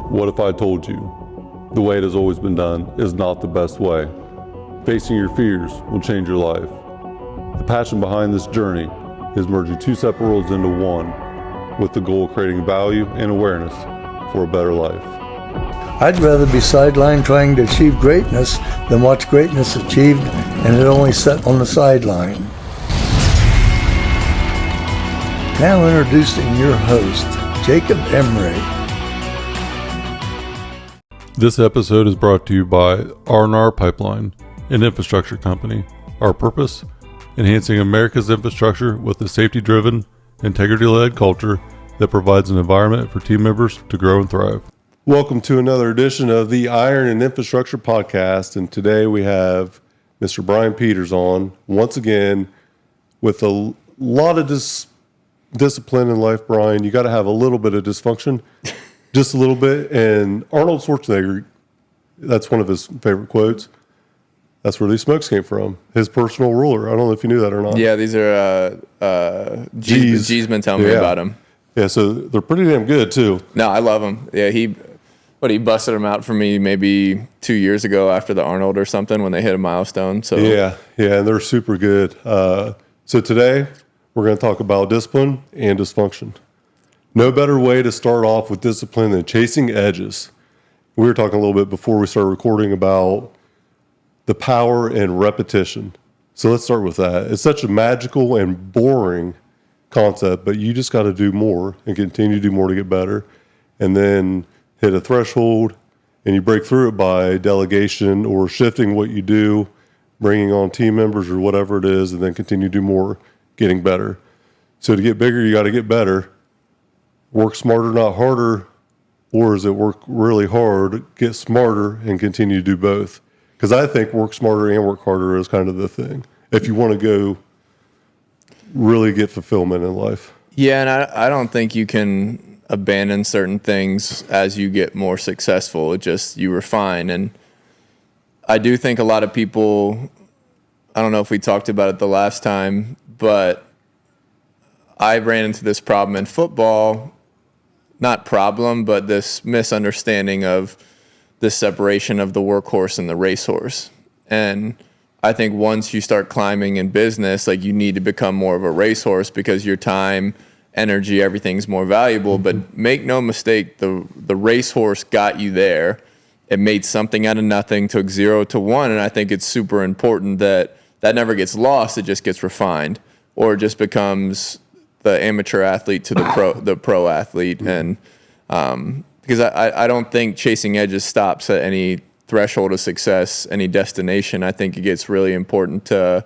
What if I told you the way it has always been done is not the best way? Facing your fears will change your life. The passion behind this journey is merging two separate worlds into one with the goal of creating value and awareness for a better life. I'd rather be sidelined trying to achieve greatness than watch greatness achieved and it only set on the sideline. Now introducing your host, Jacob Emery. This episode is brought to you by R&R Pipeline, an infrastructure company. Our purpose? Enhancing America's infrastructure with a safety-driven, integrity-led culture that provides an environment for team members to grow and thrive. Welcome to another edition of the Iron and Infrastructure Podcast, and today we have Mr. Brian Peters on, once again, with a lot of discipline in life, Brian. You got to have a little bit of dysfunction. Just a little bit. And Arnold Schwarzenegger, that's one of his favorite quotes. That's where these smokes came from. His personal ruler. I don't know if you knew that or not. Yeah, these are G's been telling me about them. Yeah, so they're pretty damn good too. No, I love them. Yeah, he busted them out for me maybe 2 years ago after the Arnold or something when they hit a milestone. So yeah, and they're super good. So today we're going to talk about discipline and dysfunction. No better way to start off with discipline than chasing edges. We were talking a little bit before we started recording about the power and repetition. So let's start with that. It's such a magical and boring concept, but you just got to do more and continue to do more to get better. And then hit a threshold and you break through it by delegation or shifting what you do, bringing on team members or whatever it is, and then continue to do more, getting better. So to get bigger, you got to get better. Work smarter, not harder, or is it work really hard, get smarter, and continue to do both? Because I think work smarter and work harder is kind of the thing if you want to go really get fulfillment in life. Yeah, and I don't think you can abandon certain things as you get more successful. It just, you refine. And I do think a lot of people, I don't know if we talked about it the last time, but I ran into this problem in football. Not problem, but this misunderstanding of this separation of the workhorse and the racehorse. And I think once you start climbing in business, like you need to become more of a racehorse because your time, energy, everything's more valuable. But make no mistake, the racehorse got you there. It made something out of nothing, took 0 to 1. And I think it's super important that never gets lost. It just gets refined, or it just becomes the amateur athlete to the pro athlete. And because I don't think chasing edges stops at any threshold of success, any destination. I think it gets really important to,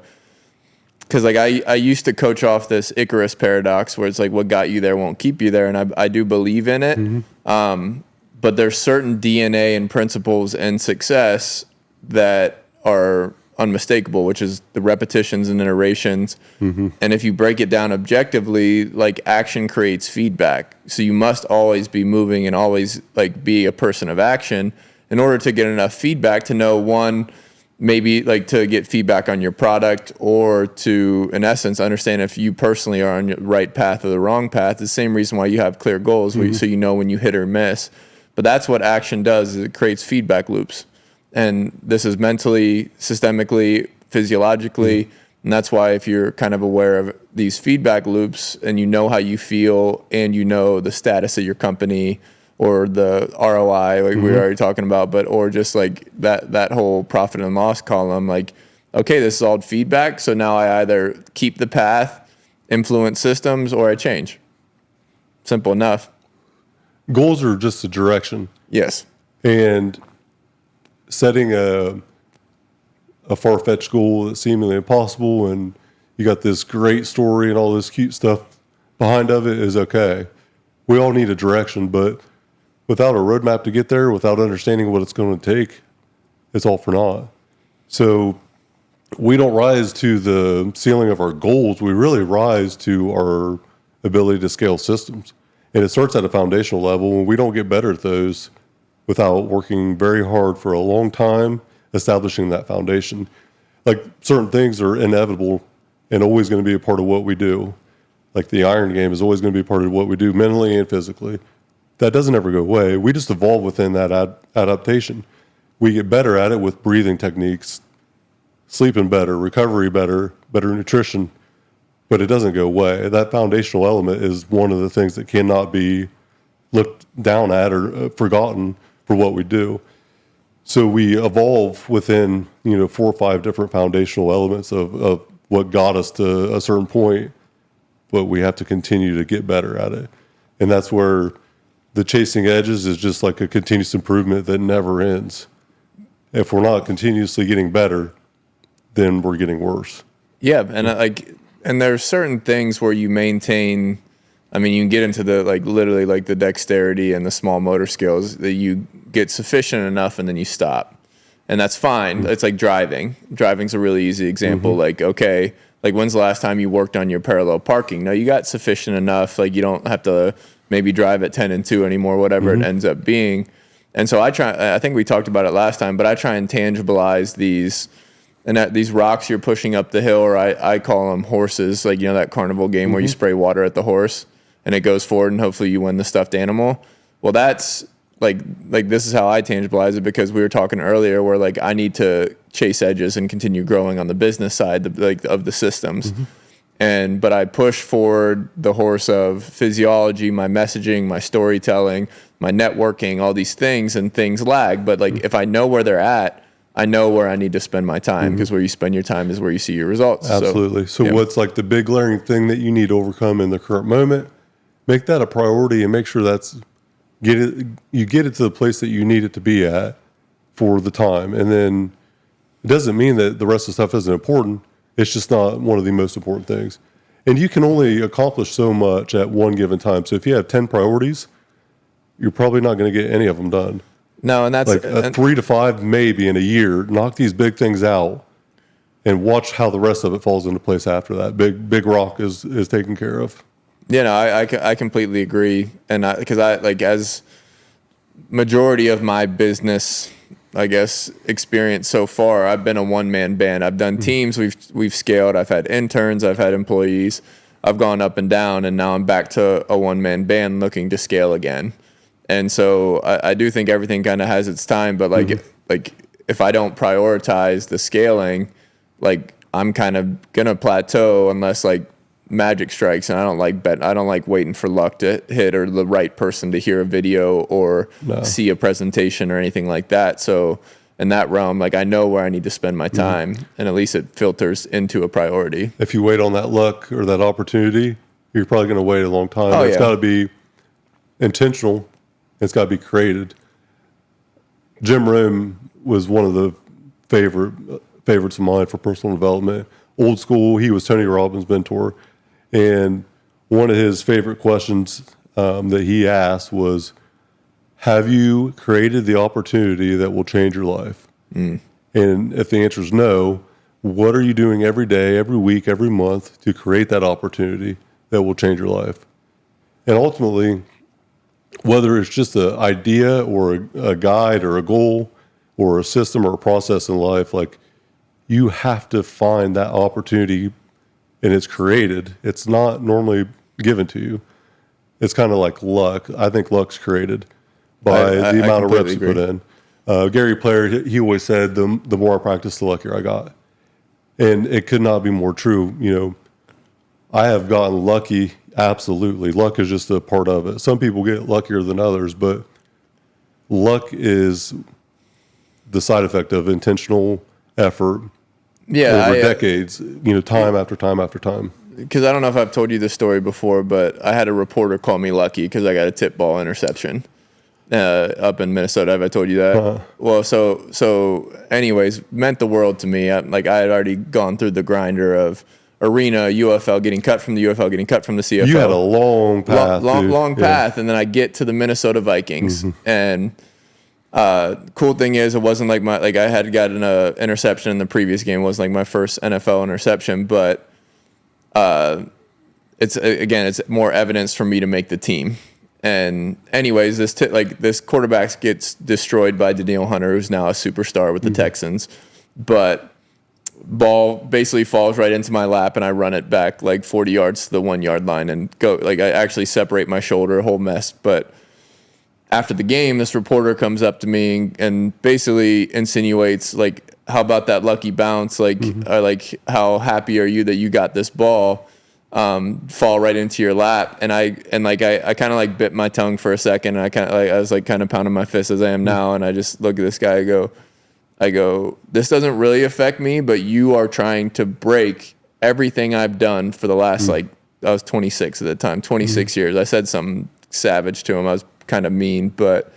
because like I used to coach off this Icarus paradox where it's like what got you there won't keep you there, and I do believe in it. Mm-hmm. But there's certain DNA and principles in success that are unmistakable, which is the repetitions and iterations. Mm-hmm. And if you break it down objectively, like action creates feedback. So you must always be moving and always like be a person of action in order to get enough feedback to know, one, maybe like to get feedback on your product, or to, in essence, understand if you personally are on the right path or the wrong path. The same reason why you have clear goals, mm-hmm. So you know when you hit or miss. But that's what action does, is it creates feedback loops. And this is mentally, systemically, physiologically. Mm-hmm. And that's why if you're kind of aware of these feedback loops and you know how you feel and you know the status of your company or the ROI, like mm-hmm. we were already talking about, but or just like that whole profit and loss column, like, okay, this is all feedback. So now I either keep the path, influence systems, or I change. Simple enough. Goals are just a direction. Yes. And setting a far-fetched goal that's seemingly impossible and you got this great story and all this cute stuff behind of it is okay. We all need a direction, but without a roadmap to get there, without understanding what it's going to take, it's all for naught. So we don't rise to the ceiling of our goals. We really rise to our ability to scale systems. And it starts at a foundational level, and we don't get better at those without working very hard for a long time, establishing that foundation. Like certain things are inevitable and always going to be a part of what we do. Like the iron game is always going to be a part of what we do mentally and physically. that doesn't ever go away. We just evolve within that adaptation. We get better at it with breathing techniques, sleeping better, recovery better, better nutrition, but it doesn't go away. That foundational element is one of the things that cannot be looked down at or forgotten for what we do. So we evolve within, 4 or 5 different foundational elements of what got us to a certain point, but we have to continue to get better at it. And that's where the chasing edges is just like a continuous improvement that never ends. If we're not continuously getting better, then we're getting worse. Yeah, and there's certain things where you maintain. I mean, you can get into the literally the dexterity and the small motor skills that you get sufficient enough, and then you stop, and that's fine. Mm-hmm. It's like driving. Driving's a really easy example. Mm-hmm. When's the last time you worked on your parallel parking? No, you got sufficient enough. You don't have to maybe drive at 10 and 2 anymore, whatever mm-hmm. it ends up being. And so I think we talked about it last time, but I try and tangibilize these rocks you're pushing up the hill, or I call them horses, that carnival game mm-hmm. where you spray water at the horse and it goes forward and hopefully you win the stuffed animal. Well, that's this is how I tangibilize it, because we were talking earlier where I need to chase edges and continue growing on the business side of the systems. Mm-hmm. But I push forward the horse of physiology, my messaging, my storytelling, my networking, all these things, and things lag. But mm-hmm. if I know where they're at, I know where I need to spend my time, because mm-hmm. where you spend your time is where you see your results. Absolutely. So what's the big glaring thing that you need to overcome in the current moment? Make that a priority and make sure you get it to the place that you need it to be at for the time. And then it doesn't mean that the rest of the stuff isn't important. It's just not one of the most important things. And you can only accomplish so much at one given time. So if you have 10 priorities, you're probably not going to get any of them done. No, and that's 3 to 5 maybe in a year. Knock these big things out and watch how the rest of it falls into place after that. Big rock is taken care of. Yeah, no, I completely agree. And because as majority of my business, I guess, experience so far, I've been a one-man band. I've done teams, we've scaled, I've had interns, I've had employees, I've gone up and down, and now I'm back to a one-man band looking to scale again. And so I do think everything kind of has its time, but if I don't prioritize the scaling, I'm kind of gonna plateau unless magic strikes, and I don't like waiting for luck to hit or the right person to hear a video or see a presentation or anything like that. So in that realm, I know where I need to spend my time, and at least it filters into a priority. If you wait on that luck or that opportunity, you're probably going to wait a long time. Oh, it's got to be intentional. It's got to be created. Jim Rohn was one of the favorites of mine for personal development. Old school, he was Tony Robbins' mentor. And one of his favorite questions that he asked was, have you created the opportunity that will change your life? And if the answer is no, what are you doing every day, every week, every month to create that opportunity that will change your life? And ultimately, whether it's just an idea or a guide or a goal or a system or a process in life, you have to find that opportunity, and it's created. It's not normally given to you. It's kind of like luck. I think luck's created by the amount of reps you put in. Gary Player, he always said, the more I practice, the luckier I got. And it could not be more true. I have gotten lucky, absolutely. Luck is just a part of it. Some people get luckier than others, but luck is the side effect of intentional effort over decades, time after time after time. Because I don't know if I've told you this story before, but I had a reporter call me lucky because I got a tip ball interception up in Minnesota. Have I told you that? Uh-huh. Well, so anyways, meant the world to me. I had already gone through the grinder of arena, UFL, getting cut from the UFL, getting cut from the CFL. You had a long path. Long path, and then I get to the Minnesota Vikings, and cool thing is, it wasn't I had gotten an interception in the previous game. It wasn't my first NFL interception, but it's more evidence for me to make the team. And anyways, this quarterback gets destroyed by Danielle Hunter, who's now a superstar with the Texans, but ball basically falls right into my lap, and I run it back 40 yards to the 1 yard line and go. I actually separate my shoulder, a whole mess, but after the game, this reporter comes up to me and basically insinuates like, how about that lucky bounce? Like, like how happy are you that you got this ball fall right into your lap? And I kind of like bit my tongue for a second, and I was like kind of pounding my fist as I am now, and I just look at this guy. I go, this doesn't really affect me, but you are trying to break everything I've done for the last I was 26 at the time, 26 years. I said something savage to him. I was kind of mean, but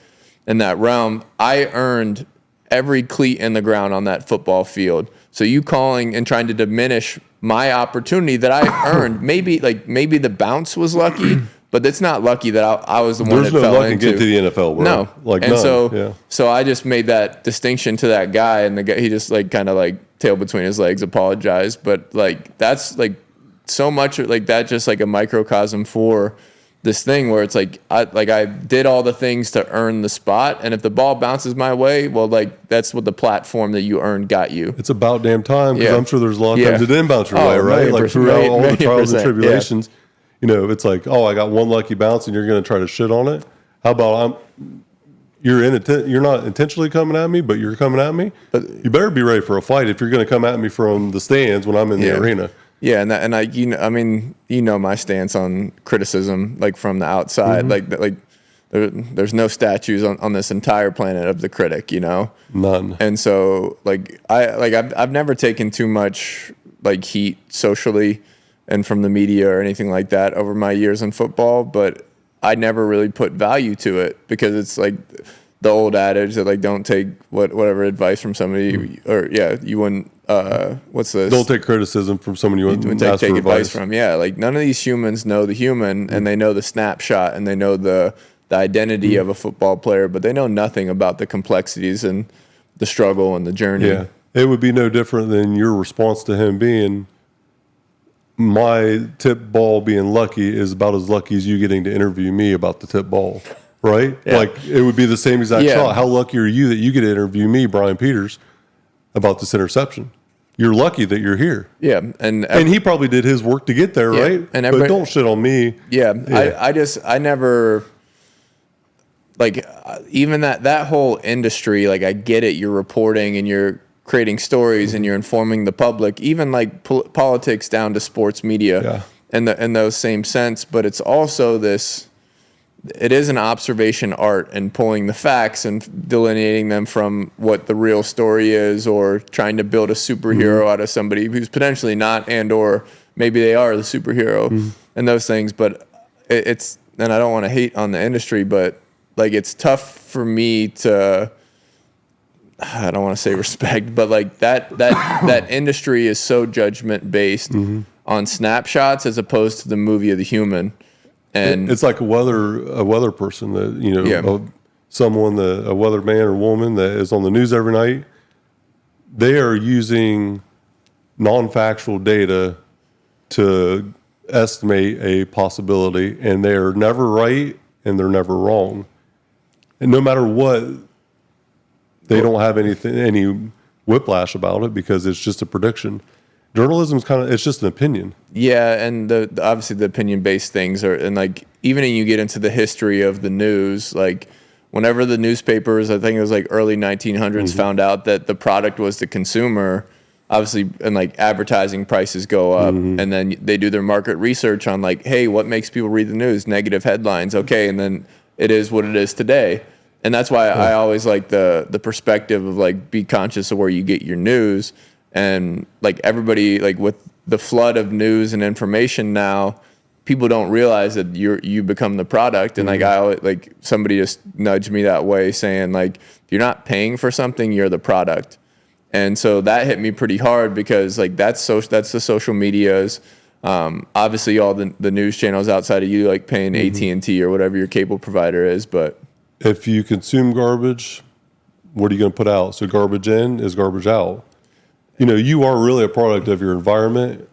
in that realm, I earned every cleat in the ground on that football field. So you calling and trying to diminish my opportunity that I earned, maybe the bounce was lucky, but it's not lucky that I was the one There's that no fell luck to into. get to the NFL, bro. No, like and none. so I just made that distinction to that guy, and the guy, he just like kind of like tail between his legs, apologized, but like that's like so much like that, just like a microcosm for this thing where it's like I did all the things to earn the spot, and if the ball bounces my way, well, like that's what the platform that you earned got you. It's about damn time, because Yeah. I'm sure there's a lot of Yeah. times it didn't bounce your Oh, way, right? Like 1,000,000%, throughout all the trials and 1,000,000%, tribulations, you know, it's like, oh, I got one lucky bounce, and you're going to try to shit on it. How about you're not intentionally coming at me, but you're coming at me. But you better be ready for a fight if you're going to come at me from the stands when I'm in the arena. Yeah, I know my stance on criticism, like from the outside, there's no statues on this entire planet of the critic, you know, None. and so I've never taken too much like heat socially and from the media or anything like that over my years in football, but I never really put value to it because it's like the old adage that like don't take whatever advice from somebody or you wouldn't what's this? Don't take criticism from someone you wouldn't ask take for advice from. Yeah, like none of these humans know the human, and they know the snapshot, and they know the identity of a football player, but they know nothing about the complexities and the struggle and the journey. Yeah, it would be no different than your response to him being, my tip ball being lucky is about as lucky as you getting to interview me about the tip ball, right? Yeah. Like it would be the same exact Yeah. shot. How lucky are you that you get to interview me, Brian Peters, about this interception? You're lucky that you're here. Yeah, and he probably did his work to get there, Yeah, right? and but everybody- don't shit on me. Yeah, Yeah. I never like even that whole industry. Like I get it. You're reporting and you're creating stories and you're informing the public. Even like politics down to sports media, Yeah. in those same sense. But it's also this. It is an observation art and pulling the facts and delineating them from what the real story is, or trying to build a superhero out of somebody who's potentially not, and or maybe they are the superhero and those things. But it's, and I don't want to hate on the industry, but like it's tough for me to, I don't want to say respect, but like that industry is so judgment based on snapshots as opposed to the movie of the human. And It's like a weather person that, you know, a weather man or woman that is on the news every night. They are using non-factual data to estimate a possibility, and they are never right and they're never wrong. And no matter what, they don't have any whiplash about it because it's just a prediction. Journalism is it's just an opinion. yeah, and obviously the opinion based things are, and like even when you get into the history of the news, like whenever the newspapers, I think it was like early 1900s, found out that the product was the consumer, obviously, and like advertising prices go up, and then they do their market research on like, hey, what makes people read the news? Negative headlines, okay, and then it is what it is today. And that's why I always like the perspective of like be conscious of where you get your news. And like everybody, like with the flood of news and information now, people don't realize that you become the product. And like I always, like somebody just nudged me that way, saying like, if you're not paying for something, you're the product. And so that hit me pretty hard because like that's the social medias. Obviously all the news channels outside of you, like paying AT&T or whatever your cable provider is. But If you consume garbage, what are you going to put out? So garbage in is garbage out. You know, you are really a product of your environment,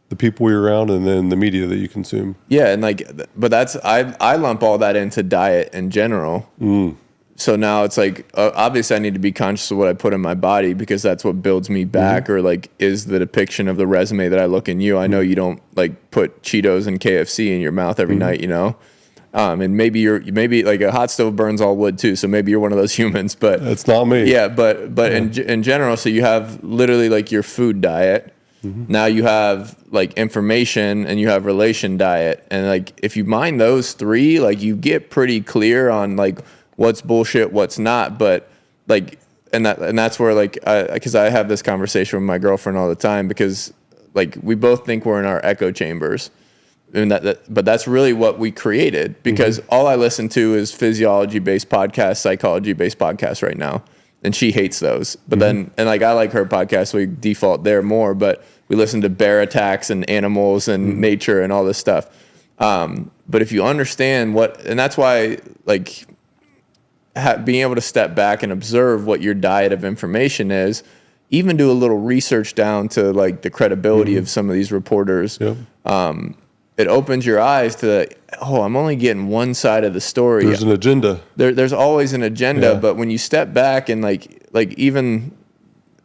the people you're around, and then the media that you consume. yeah, and like, but that's, I lump all that into diet in general. So now it's like, obviously I need to be conscious of what I put in my body because that's what builds me back, or like is the depiction of the resume that I look in you. I know you don't like put Cheetos and KFC in your mouth every night, you know? And maybe like a hot stove burns all wood too. So maybe you're one of those humans, but It's not me. yeah, but in general, so you have literally like your food diet. Now you have like information and you have relation diet. And like, if you mind those three, like you get pretty clear on like what's bullshit, what's not. But like, and that's where like, cause I have this conversation with my girlfriend all the time, because like we both think we're in our echo chambers. And but that's really what we created, because all I listen to is physiology-based podcasts, psychology-based podcasts right now, and she hates those. But then, and like I like her podcast, so we default there more. But we listen to bear attacks and animals and nature and all this stuff. But if you understand and that's why like being able to step back and observe what your diet of information is, even do a little research down to like the credibility of some of these reporters. Yep. It opens your eyes to, I'm only getting one side of the story. There's an agenda. There's always an agenda, Yeah. but when you step back and like even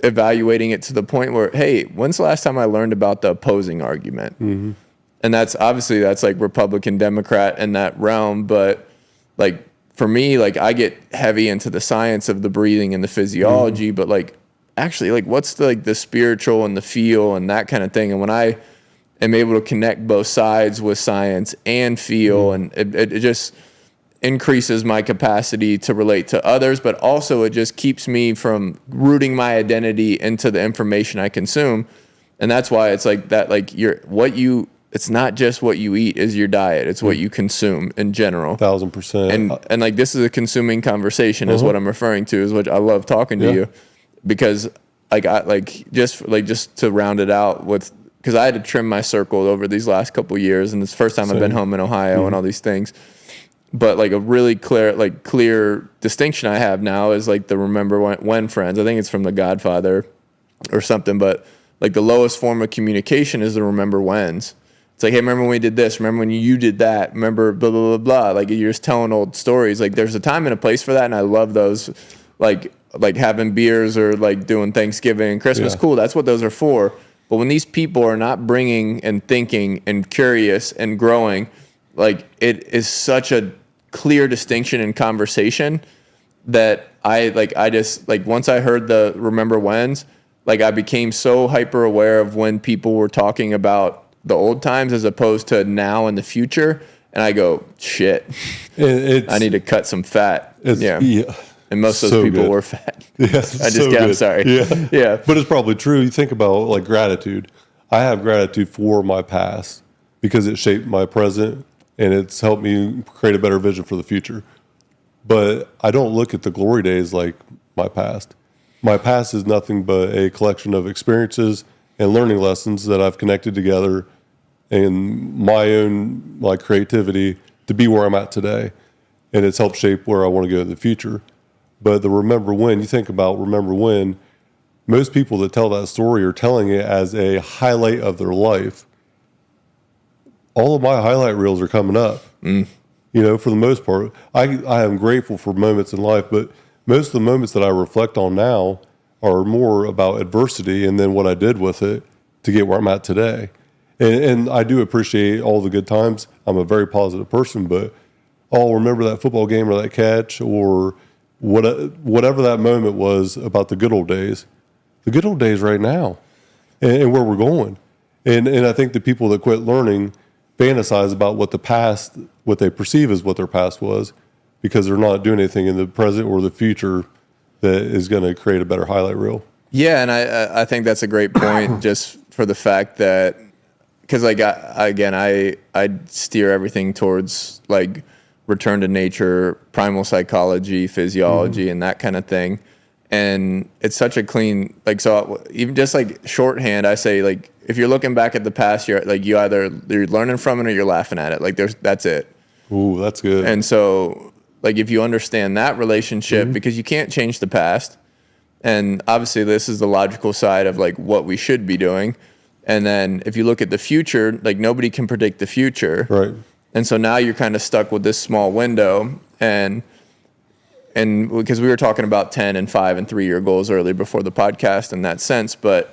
evaluating it to the point where, hey, when's the last time I learned about the opposing argument? And that's like Republican, Democrat in that realm. But like for me, like I get heavy into the science of the breathing and the physiology, but like actually like what's the spiritual and the feel and that kind of thing. And when I am able to connect both sides with science and feel, and it just increases my capacity to relate to others, but also it just keeps me from rooting my identity into the information I consume. And that's why it's like that, like it's not just what you eat is your diet, it's what you consume in general. 1,000%. And like this is a consuming conversation is what I'm referring to, is what I love talking to you, because just to round it out with, because I had to trim my circle over these last couple of years, and it's the first time I've been home in Ohio and all these things. But like a really clear distinction I have now is like the remember when friends. I think it's from The Godfather or something, but like the lowest form of communication is the remember whens. It's like, hey, remember when we did this? Remember when you did that? Remember blah, blah, blah, blah. Like you're just telling old stories. Like there's a time and a place for that, and I love those. Like having beers or like doing Thanksgiving and Christmas. Yeah. Cool, that's what those are for. But when these people are not bringing and thinking and curious and growing, like it is such a clear distinction in conversation that I just once I heard the remember whens, like I became so hyper aware of when people were talking about the old times as opposed to now and the future. And I go, shit, I need to cut some fat. Yeah. And most of those people were fat. Yes, I'm sorry. Yeah. Yeah. But it's probably true. You think about like gratitude. I have gratitude for my past because it shaped my present and it's helped me create a better vision for the future. But I don't look at the glory days like my past. My past is nothing but a collection of experiences and learning lessons that I've connected together in my own like creativity to be where I'm at today. And it's helped shape where I want to go in the future. But the remember when, you think about remember when, most people that tell that story are telling it as a highlight of their life. All of my highlight reels are coming up. You know, for the most part, I am grateful for moments in life, but most of the moments that I reflect on now are more about adversity and then what I did with it to get where I'm at today. And I do appreciate all the good times. I'm a very positive person, but I'll remember that football game or that catch or whatever that moment was about the good old days right now and where we're going. And I think the people that quit learning fantasize about what they perceive as what their past was, because they're not doing anything in the present or the future that is going to create a better highlight reel. Yeah, and I think that's a great point, just for the fact that, because like I steer everything towards like return to nature, primal psychology, physiology, and that kind of thing. And it's such a clean, like, so even just like shorthand, I say like, if you're looking back at the past, you're learning from it or you're laughing at it. Like that's it. Ooh, that's good. And so like, if you understand that relationship, because you can't change the past. And obviously this is the logical side of like what we should be doing. And then if you look at the future, like nobody can predict the future. Right. And so now you're kind of stuck with this small window, and because we were talking about 10 and 5 and 3 year goals earlier before the podcast in that sense, but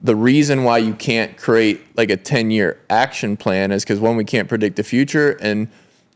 the reason why you can't create like a 10-year action plan is because one, we can't predict the future, and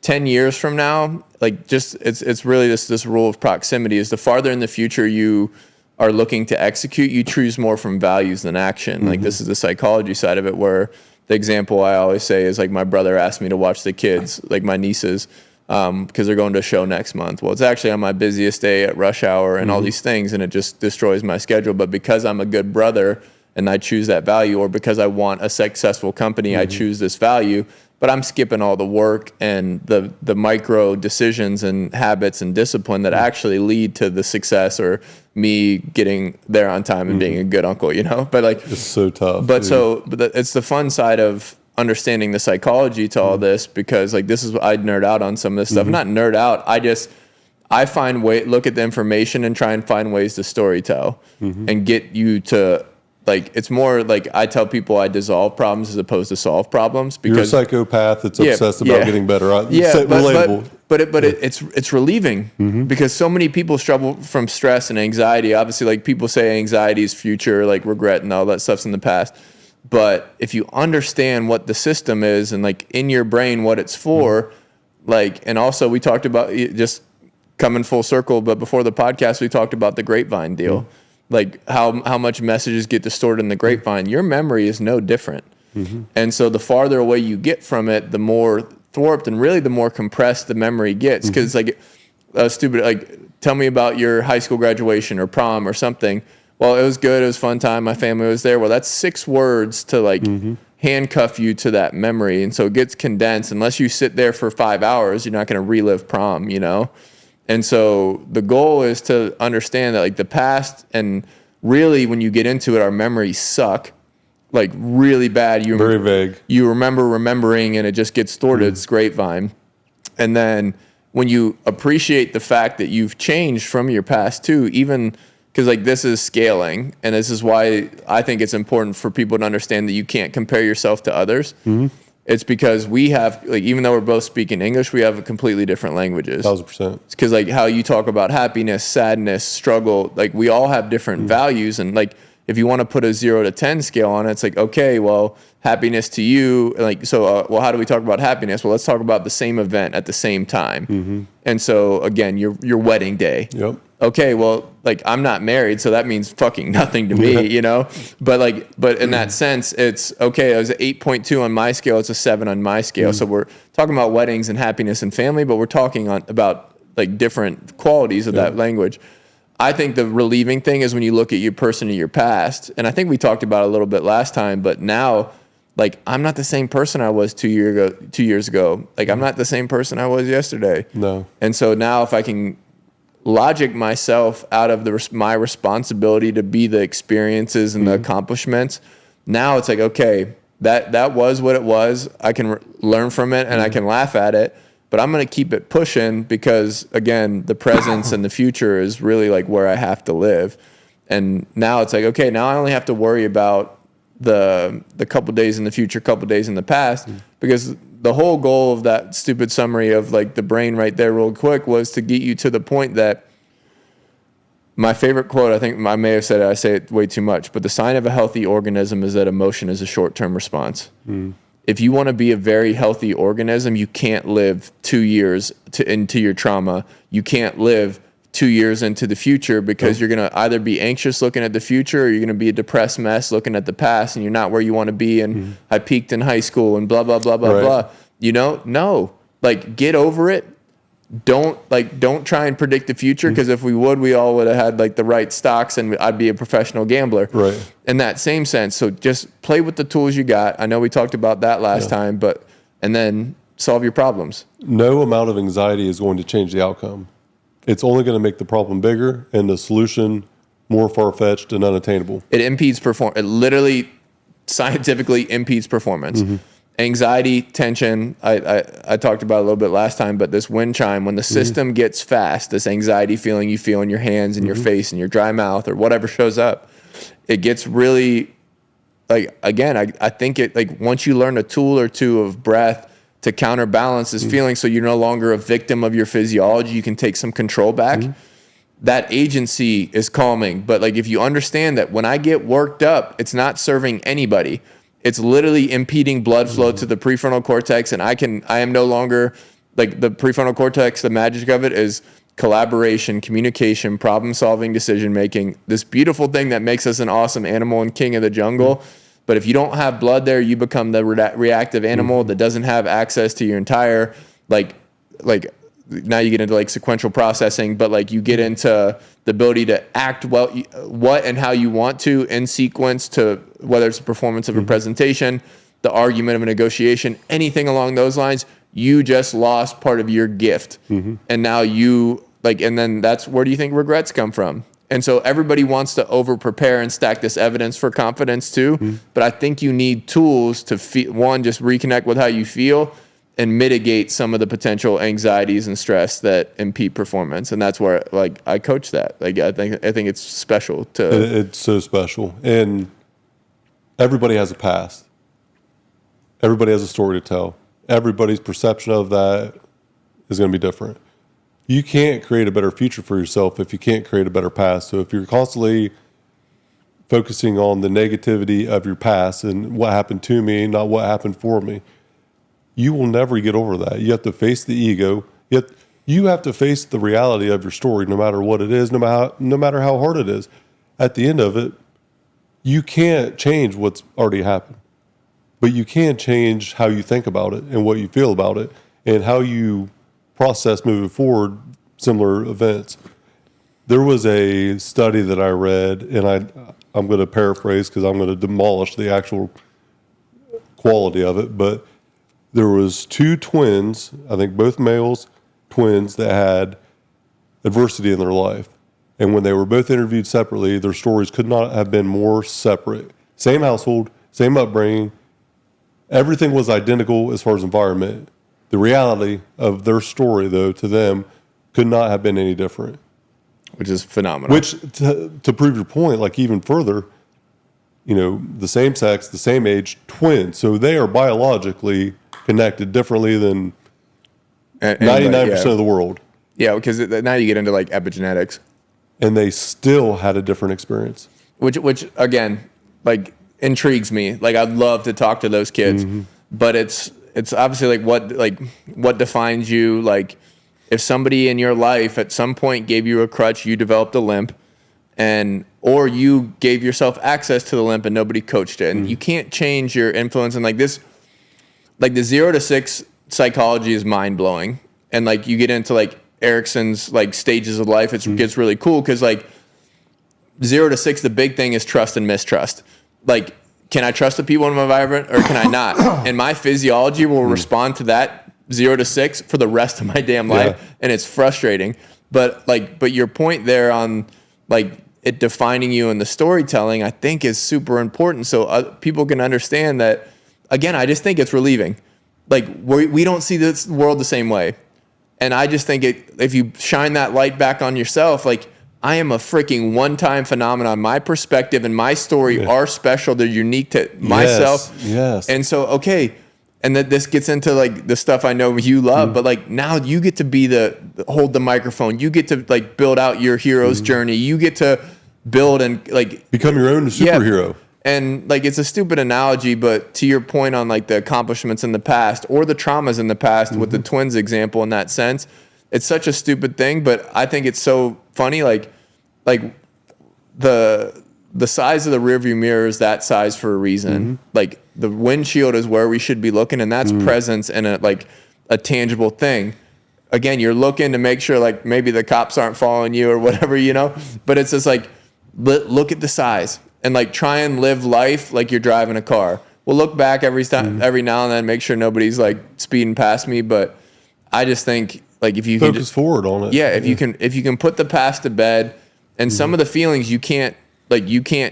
10 years from now, like just it's really this rule of proximity is the farther in the future you are looking to execute, you choose more from values than action. Like this is the psychology side of it, where the example I always say is like my brother asked me to watch the kids, like my nieces, because they're going to a show next month. Well, it's actually on my busiest day at rush hour and all these things, and it just destroys my schedule. But because I'm a good brother and I choose that value, or because I want a successful company, I choose this value, but I'm skipping all the work and the micro decisions and habits and discipline that actually lead to the success or me getting there on time and being a good uncle, you know? But like, It's so tough. but dude. it's the fun side of understanding the psychology to all this, because like this is I nerd out on some of this stuff. Not nerd out. I find look at the information and try and find ways to story tell and get you to like, it's more like I tell people I dissolve problems as opposed to solve problems, You're a because psychopath that's obsessed about getting better. Relatable. It's relieving because so many people struggle from stress and anxiety. Obviously, like people say anxiety is future, like regret and all that stuff's in the past. But if you understand what the system is and like in your brain what it's for, like, and also we talked about just coming full circle, but before the podcast we talked about the grapevine deal. Like how much messages get distorted in the grapevine. Your memory is no different. And so the farther away you get from it, the more thwarped and really the more compressed the memory gets. Because like stupid, like tell me about your high school graduation or prom or something. Well, it was good. It was a fun time. My family was there. Well, that's 6 words to like handcuff you to that memory. And so it gets condensed. Unless you sit there for 5 hours, you're not going to relive prom, you know? And so the goal is to understand that like the past, and really when you get into it, our memories suck like really bad. Very vague. You remembering and it just gets distorted. It's grapevine. And then when you appreciate the fact that you've changed from your past too, even because like this is scaling, and this is why I think it's important for people to understand that you can't compare yourself to others. It's because we have, like, even though we're both speaking English, we have completely different languages. 1000%. It's because like how you talk about happiness, sadness, struggle, like we all have different values. And like, if you want to put a 0 to 10 scale on it, it's like, okay, well, happiness to you, like, so, well, how do we talk about happiness? Well, let's talk about the same event at the same time. And so again, your wedding day. Yep. Okay, well, like I'm not married, so that means fucking nothing to me, you know? But in that sense, it's okay, it was an 8.2 on my scale, it's a 7 on my scale. So we're talking about weddings and happiness and family, but we're talking about like different qualities of that language. I think the relieving thing is when you look at your person in your past, and I think we talked about it a little bit last time, but now, like, I'm not the same person I was 2 years ago. Like, I'm not the same person I was yesterday. No. And so now if I can logic myself out of my responsibility to be the experiences and the accomplishments, now it's like, okay, that was what it was. I can learn from it and I can laugh at it, but I'm going to keep it pushing because, again, the presence and the future is really like where I have to live. And now it's like, okay, now I only have to worry about the couple days in the future, couple days in the past, because the whole goal of that stupid summary of like the brain right there real quick was to get you to the point that my favorite quote, I think I may have said it, I say it way too much, but the sign of a healthy organism is that emotion is a short-term response. If you want to be a very healthy organism, you can't live 2 years into your trauma. You can't live 2 years into the future, because you're going to either be anxious looking at the future, or you're going to be a depressed mess looking at the past, and you're not where you want to be. And I peaked in high school and blah, blah, blah, blah, blah. You know, no, like get over it. Don't try and predict the future, because if we all would have had like the right stocks and I'd be a professional gambler. Right. In that same sense. So just play with the tools you got. I know we talked about that last time, and then solve your problems. No amount of anxiety is going to change the outcome. It's only going to make the problem bigger and the solution more far-fetched and unattainable. It impedes it literally scientifically impedes performance. Anxiety, tension, I talked about a little bit last time, but this wind chime, when the system gets fast, this anxiety feeling you feel in your hands and your face and your dry mouth or whatever shows up, it gets really, like, again, I think it, like, once you learn a tool or two of breath to counterbalance this feeling, so you're no longer a victim of your physiology, you can take some control back. That agency is calming. But like, if you understand that when I get worked up, it's not serving anybody. It's literally impeding blood flow to the prefrontal cortex, and I am no longer like the prefrontal cortex, the magic of it is collaboration, communication, problem solving, decision making, this beautiful thing that makes us an awesome animal and king of the jungle. But if you don't have blood there, you become the reactive animal that doesn't have access to your entire, like now you get into like sequential processing, but like you get into the ability to act well, what and how you want to in sequence, to whether it's the performance of a presentation, the argument of a negotiation, anything along those lines. You just lost part of your gift. And now you like, and then that's where do you think regrets come from? And so everybody wants to over prepare and stack this evidence for confidence too. But I think you need tools to one, just reconnect with how you feel and mitigate some of the potential anxieties and stress that impede performance. And that's where like I coach that. Like I think it's special to. It's so special. And everybody has a past. Everybody has a story to tell. Everybody's perception of that is going to be different. You can't create a better future for yourself if you can't create a better past. So if you're constantly focusing on the negativity of your past and what happened to me, not what happened for me, you will never get over that. You have to face the ego. Yet you have to face the reality of your story, no matter what it is, no matter how hard it is. At the end of it, you can't change what's already happened. But you can change how you think about it and what you feel about it and how you process moving forward similar events. There was a study that I read, and I'm going to paraphrase because I'm going to demolish the actual quality of it, but there was 2 twins, I think both males, twins that had adversity in their life. And when they were both interviewed separately, their stories could not have been more separate. Same household, same upbringing, everything was identical as far as environment. The reality of their story, though, to them could not have been any different. Which is phenomenal. Which, to prove your point, like even further, you know, the same sex, the same age, twins. So they are biologically connected differently than 99% of the world. Yeah, because now you get into like epigenetics. And they still had a different experience. Which again, like intrigues me. Like I'd love to talk to those kids, but it's obviously what defines you. Like if somebody in your life at some point gave you a crutch, you developed a limp, or you gave yourself access to the limp and nobody coached it, and you can't change your influence. And like this, like the 0 to 6 psychology is mind blowing, and like you get into like Erickson's like stages of life, it gets really cool because like 0 to 6, the big thing is trust and mistrust. Like, can I trust the people in my environment or can I not? And my physiology will respond to that 0 to 6 for the rest of my damn life. Yeah. And it's frustrating. But your point there on like it defining you and the storytelling, I think is super important. So people can understand that. Again, I just think it's relieving. Like we don't see this world the same way. And I just think if you shine that light back on yourself, like I am a freaking one-time phenomenon. My perspective and my story are special. They're unique to myself. Yes. And so, okay. And then this gets into like the stuff I know you love, but like now you get to be hold the microphone. You get to like build out your hero's journey. You get to build and like become your own superhero. Yeah. And like, it's a stupid analogy, but to your point on like the accomplishments in the past or the traumas in the past with the twins example in that sense, it's such a stupid thing, but I think it's so funny. Like the size of the rearview mirror is that size for a reason. Like the windshield is where we should be looking, and that's presence and a tangible thing. Again, you're looking to make sure like maybe the cops aren't following you or whatever, you know, but it's just like, look at the size. And like try and live life like you're driving a car. We'll look back every now and then, make sure nobody's like speeding past me. But I just think like if you focus can just forward on it. Yeah, if you can put the past to bed, and some of the feelings you can't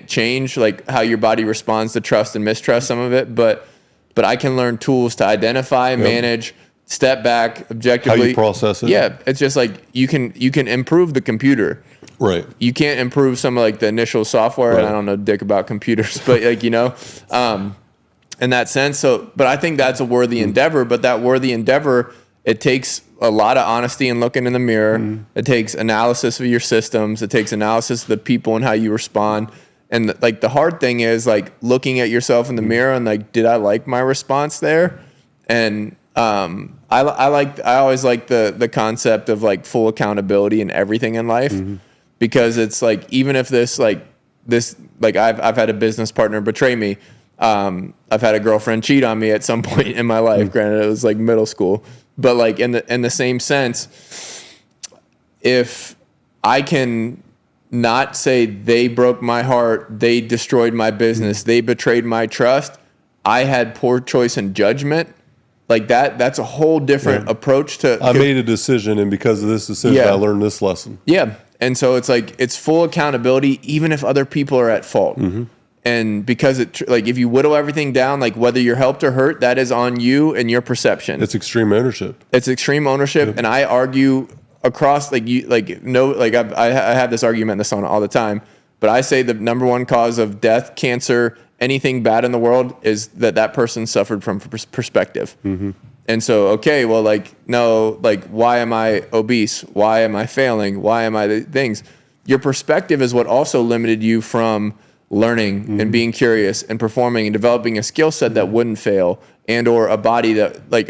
change like how your body responds to trust and mistrust some of it. But I can learn tools to identify, manage, step back objectively. How you process it. Yeah, it's just like you can improve the computer. Right. You can't improve some of like the initial software. Right. And I don't know dick about computers, but like, you know, in that sense. So, but I think that's a worthy endeavor, but that worthy endeavor, it takes a lot of honesty and looking in the mirror. It takes analysis of your systems. It takes analysis of the people and how you respond. And like the hard thing is like looking at yourself in the mirror and like, did I like my response there? And I always like the concept of like full accountability in everything in life, because it's like, even if this I've had a business partner betray me. I've had a girlfriend cheat on me at some point in my life. Granted, it was like middle school, but like in the same sense, if I can not say they broke my heart, they destroyed my business, they betrayed my trust, I had poor choice and judgment, like that's a whole different approach to. I made a decision, and because of this decision, I learned this lesson. Yeah. And so it's like, it's full accountability, even if other people are at fault. And because like, if you whittle everything down, like whether you're helped or hurt, that is on you and your perception. It's extreme ownership. It's extreme ownership. And I argue across I have this argument in the sauna all the time, but I say the number one cause of death, cancer, anything bad in the world is that person suffered from perspective. And so, okay, well, like, no, like, why am I obese? Why am I failing? Why am I the things? Your perspective is what also limited you from learning and being curious and performing and developing a skill set that wouldn't fail, and or a body that like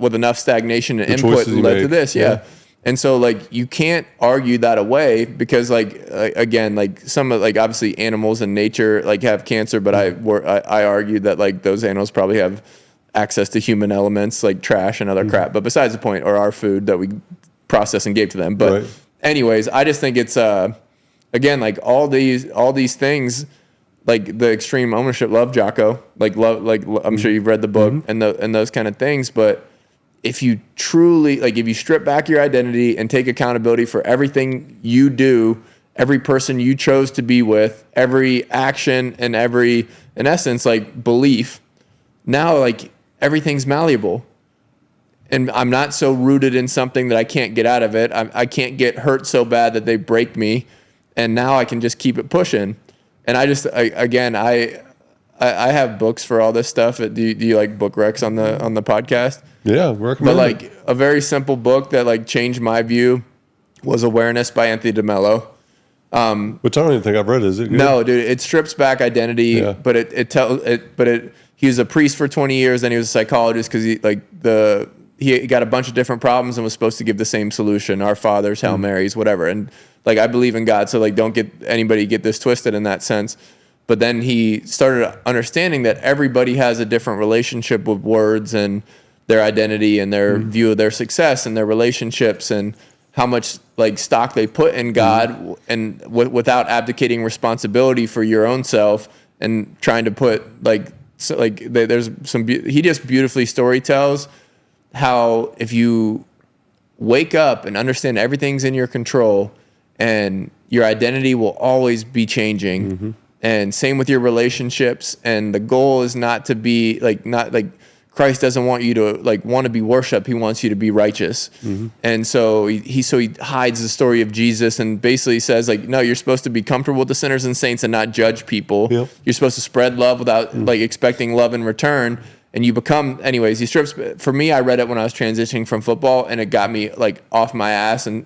with enough stagnation and input led to this. Yeah. And so like, you can't argue that away, because like, again, like some of like, obviously animals in nature like have cancer, but I argued that like those animals probably have access to human elements like trash and other crap, but besides the point, or our food that we processed and gave to them. But anyways, I just think it's again, like all these things, like the extreme ownership, love Jocko, like love, like I'm sure you've read the book and those kind of things. But if you truly, like, if you strip back your identity and take accountability for everything you do, every person you chose to be with, every action and every, in essence, like belief, now like everything's malleable. And I'm not so rooted in something that I can't get out of it. I can't get hurt so bad that they break me. And now I can just keep it pushing. And I have books for all this stuff. Do you like book recs on the podcast? Yeah, recommend. But like a very simple book that like changed my view was Awareness by Anthony DeMello. Which I don't even think I've read. Is it good? No, dude, it strips back identity, but he was a priest for 20 years, then he was a psychologist, because he got a bunch of different problems and was supposed to give the same solution: Our Fathers, Hail Marys, whatever. And like, I believe in God, so like, don't get anybody get this twisted in that sense. But then he started understanding that everybody has a different relationship with words and their identity and their view of their success and their relationships, and how much like stock they put in God, and without abdicating responsibility for your own self and trying to put there's some, he just beautifully story tells how if you wake up and understand everything's in your control, and your identity will always be changing, and same with your relationships, and the goal is not to be not Christ doesn't want you to want to be worshiped. He wants you to be righteous. And so he hides the story of Jesus and basically says no, you're supposed to be comfortable with the sinners and saints and not judge people. Yep. You're supposed to spread love without expecting love in return. And you become, anyways, he strips. For me, I read it when I was transitioning from football, and it got me off my ass, and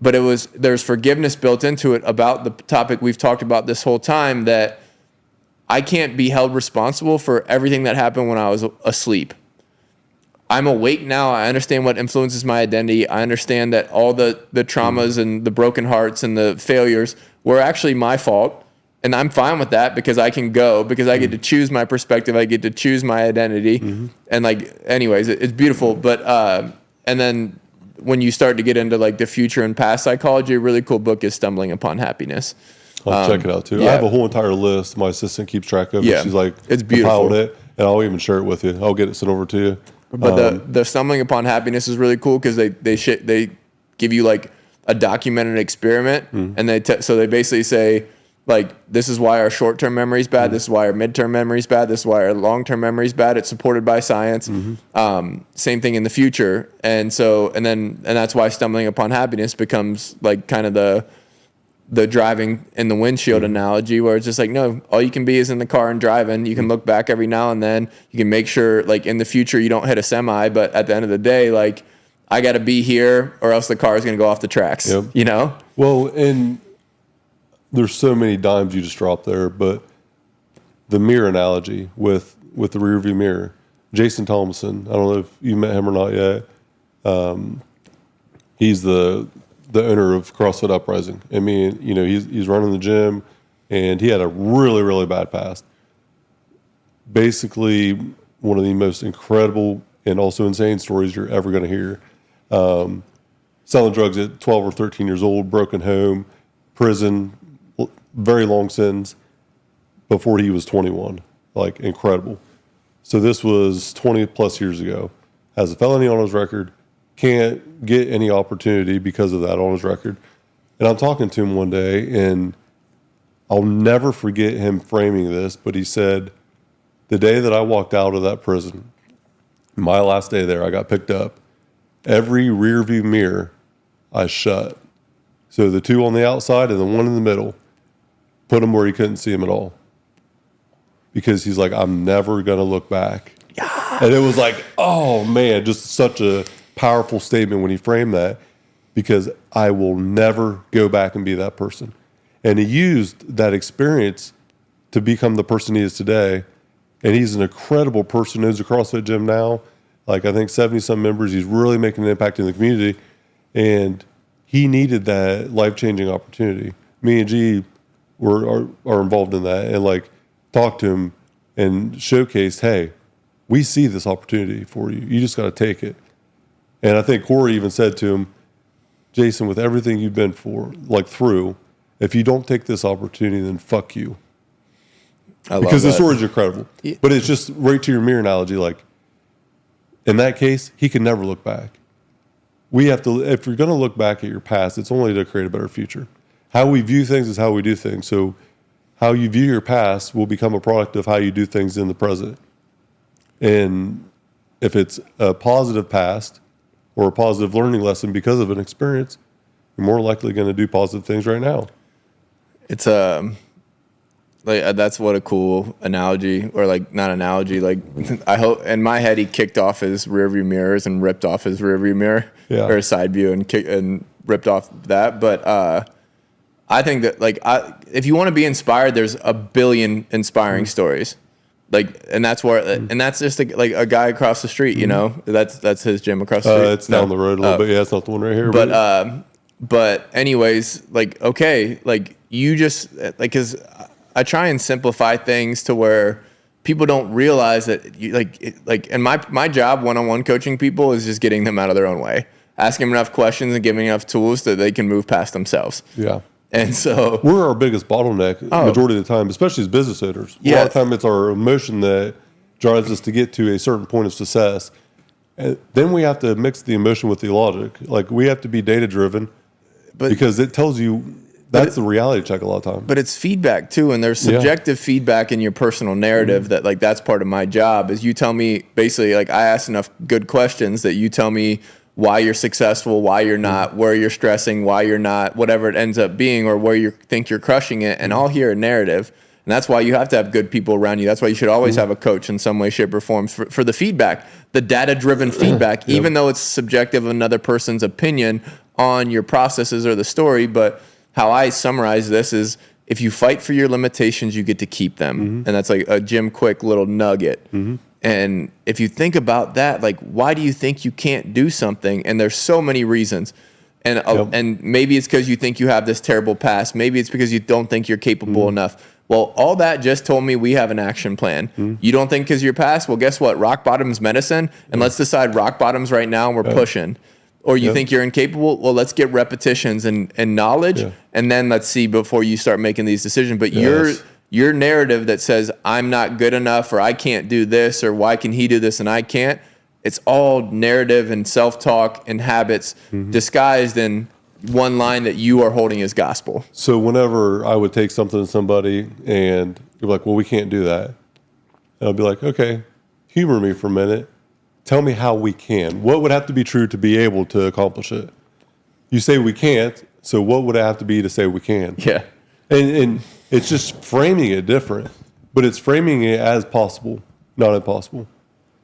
but there's forgiveness built into it about the topic we've talked about this whole time, that I can't be held responsible for everything that happened when I was asleep. I'm awake now. I understand what influences my identity. I understand that all the traumas and the broken hearts and the failures were actually my fault. And I'm fine with that, because I can go, because I get to choose my perspective. I get to choose my identity. And anyways, it's beautiful. But, and then when you start to get into the future and past psychology, a really cool book is Stumbling Upon Happiness. I'll check it out too. Yeah. I have a whole entire list. My assistant keeps track of it. Yeah. She's it's beautiful. It, and I'll even share it with you. I'll get it sent over to you. But the Stumbling Upon Happiness is really cool, because they give you a documented experiment, and so they basically say this is why our short-term memory is bad. This is why our mid-term memory is bad. This is why our long-term memory is bad. It's supported by science. Same thing in the future. And that's why Stumbling Upon Happiness becomes kind of the driving in the windshield analogy, where it's just no, all you can be is in the car and driving. You can look back every now and then. You can make sure in the future you don't hit a semi, but at the end of the day, I got to be here, or else the car is going to go off the tracks. Yep. You know? Well, and there's so many dimes you just dropped there, but the mirror analogy with the rearview mirror, Jason Thomason. I don't know if you met him or not yet. He's the owner of CrossFit Uprising. I mean, you know, he's running the gym, and he had a really, really bad past. Basically, one of the most incredible and also insane stories you're ever going to hear. Selling drugs at 12 or 13 years old, broken home, prison, very long sentence before he was 21. Like, incredible. So this was 20 plus years ago. Has a felony on his record, can't get any opportunity because of that on his record. And I'm talking to him one day, and I'll never forget him framing this, but he said, the day that I walked out of that prison, my last day there, I got picked up. Every rear view mirror I shut. So the two on the outside and the one in the middle, put him where he couldn't see him at all. Because he's like, I'm never going to look back. Yeah. And it was like, oh man, just such a powerful statement when he framed that, because I will never go back and be that person. And he used that experience to become the person he is today. And he's an incredible person, owns a CrossFit gym now. Like, I think 70-some members. He's really making an impact in the community. And he needed that life-changing opportunity. Me and G are involved in that, and like talked to him and showcased, hey, we see this opportunity for you. You just got to take it. And I think Corey even said to him, Jason, with everything you've been through, if you don't take this opportunity, then fuck you. Because the story's incredible. Yeah. But it's just right to your mirror analogy. Like, in that case, he can never look back. We have to, if you're going to look back at your past, it's only to create a better future. How we view things is how we do things. So how you view your past will become a product of how you do things in the present. And if it's a positive past or a positive learning lesson because of an experience, you're more likely going to do positive things right now. It's like, that's what a cool analogy, or like not analogy. Like, I hope in my head he kicked off his rearview mirrors and ripped off his rearview mirror or his side view and ripped off that. But I think that if you want to be inspired, there's a billion inspiring stories. Like, and that's where, and that's just like a guy across the street. You know, that's his gym across the street. It's down the road a little bit. Yeah, it's not the one right here. But anyways, like, okay, like you just like, cause I try and simplify things to where people don't realize that you and my job one-on-one coaching people is just getting them out of their own way, asking them enough questions and giving enough tools that they can move past themselves. Yeah. And so we're our biggest bottleneck majority of the time, especially as business owners. Yeah. A lot of time it's our emotion that drives us to get to a certain point of success. And then we have to mix the emotion with the logic. Like, we have to be data driven, because it tells you that's the reality check a lot of times. But it's feedback too, and there's subjective feedback in your personal narrative that, like, that's part of my job. Is you tell me, basically, like, I ask enough good questions that you tell me why you're successful, why you're not, where you're stressing, why you're not, whatever it ends up being, or where you think you're crushing it, and I'll hear a narrative. And that's why you have to have good people around you. That's why you should always have a coach in some way, shape, or form for the feedback, the data-driven feedback, even though it's subjective of another person's opinion on your processes or the story. But how I summarize this is, if you fight for your limitations, you get to keep them. And that's like a Jim Quick little nugget. And if you think about that, like, why do you think you can't do something? And there's so many reasons. And maybe it's because you think you have this terrible past. Maybe it's because you don't think you're capable enough. Well, all that just told me we have an action plan. You don't think because you're past? Well, guess what? Rock bottom's medicine. And let's decide rock bottom's right now, and we're pushing. Or you think you're incapable? Well, let's get repetitions and knowledge, and then let's see before you start making these decisions. But your narrative that says, I'm not good enough, or I can't do this, or why can he do this and I can't, it's all narrative and self-talk and habits disguised in one line that you are holding as gospel. So whenever I would take something to somebody and you're like, well, we can't do that. And I'll be like, okay, humor me for a minute. Tell me how we can. What would have to be true to be able to accomplish it? You say we can't, so what would it have to be to say we can? Yeah. And it's just framing it different, but it's framing it as possible, not impossible.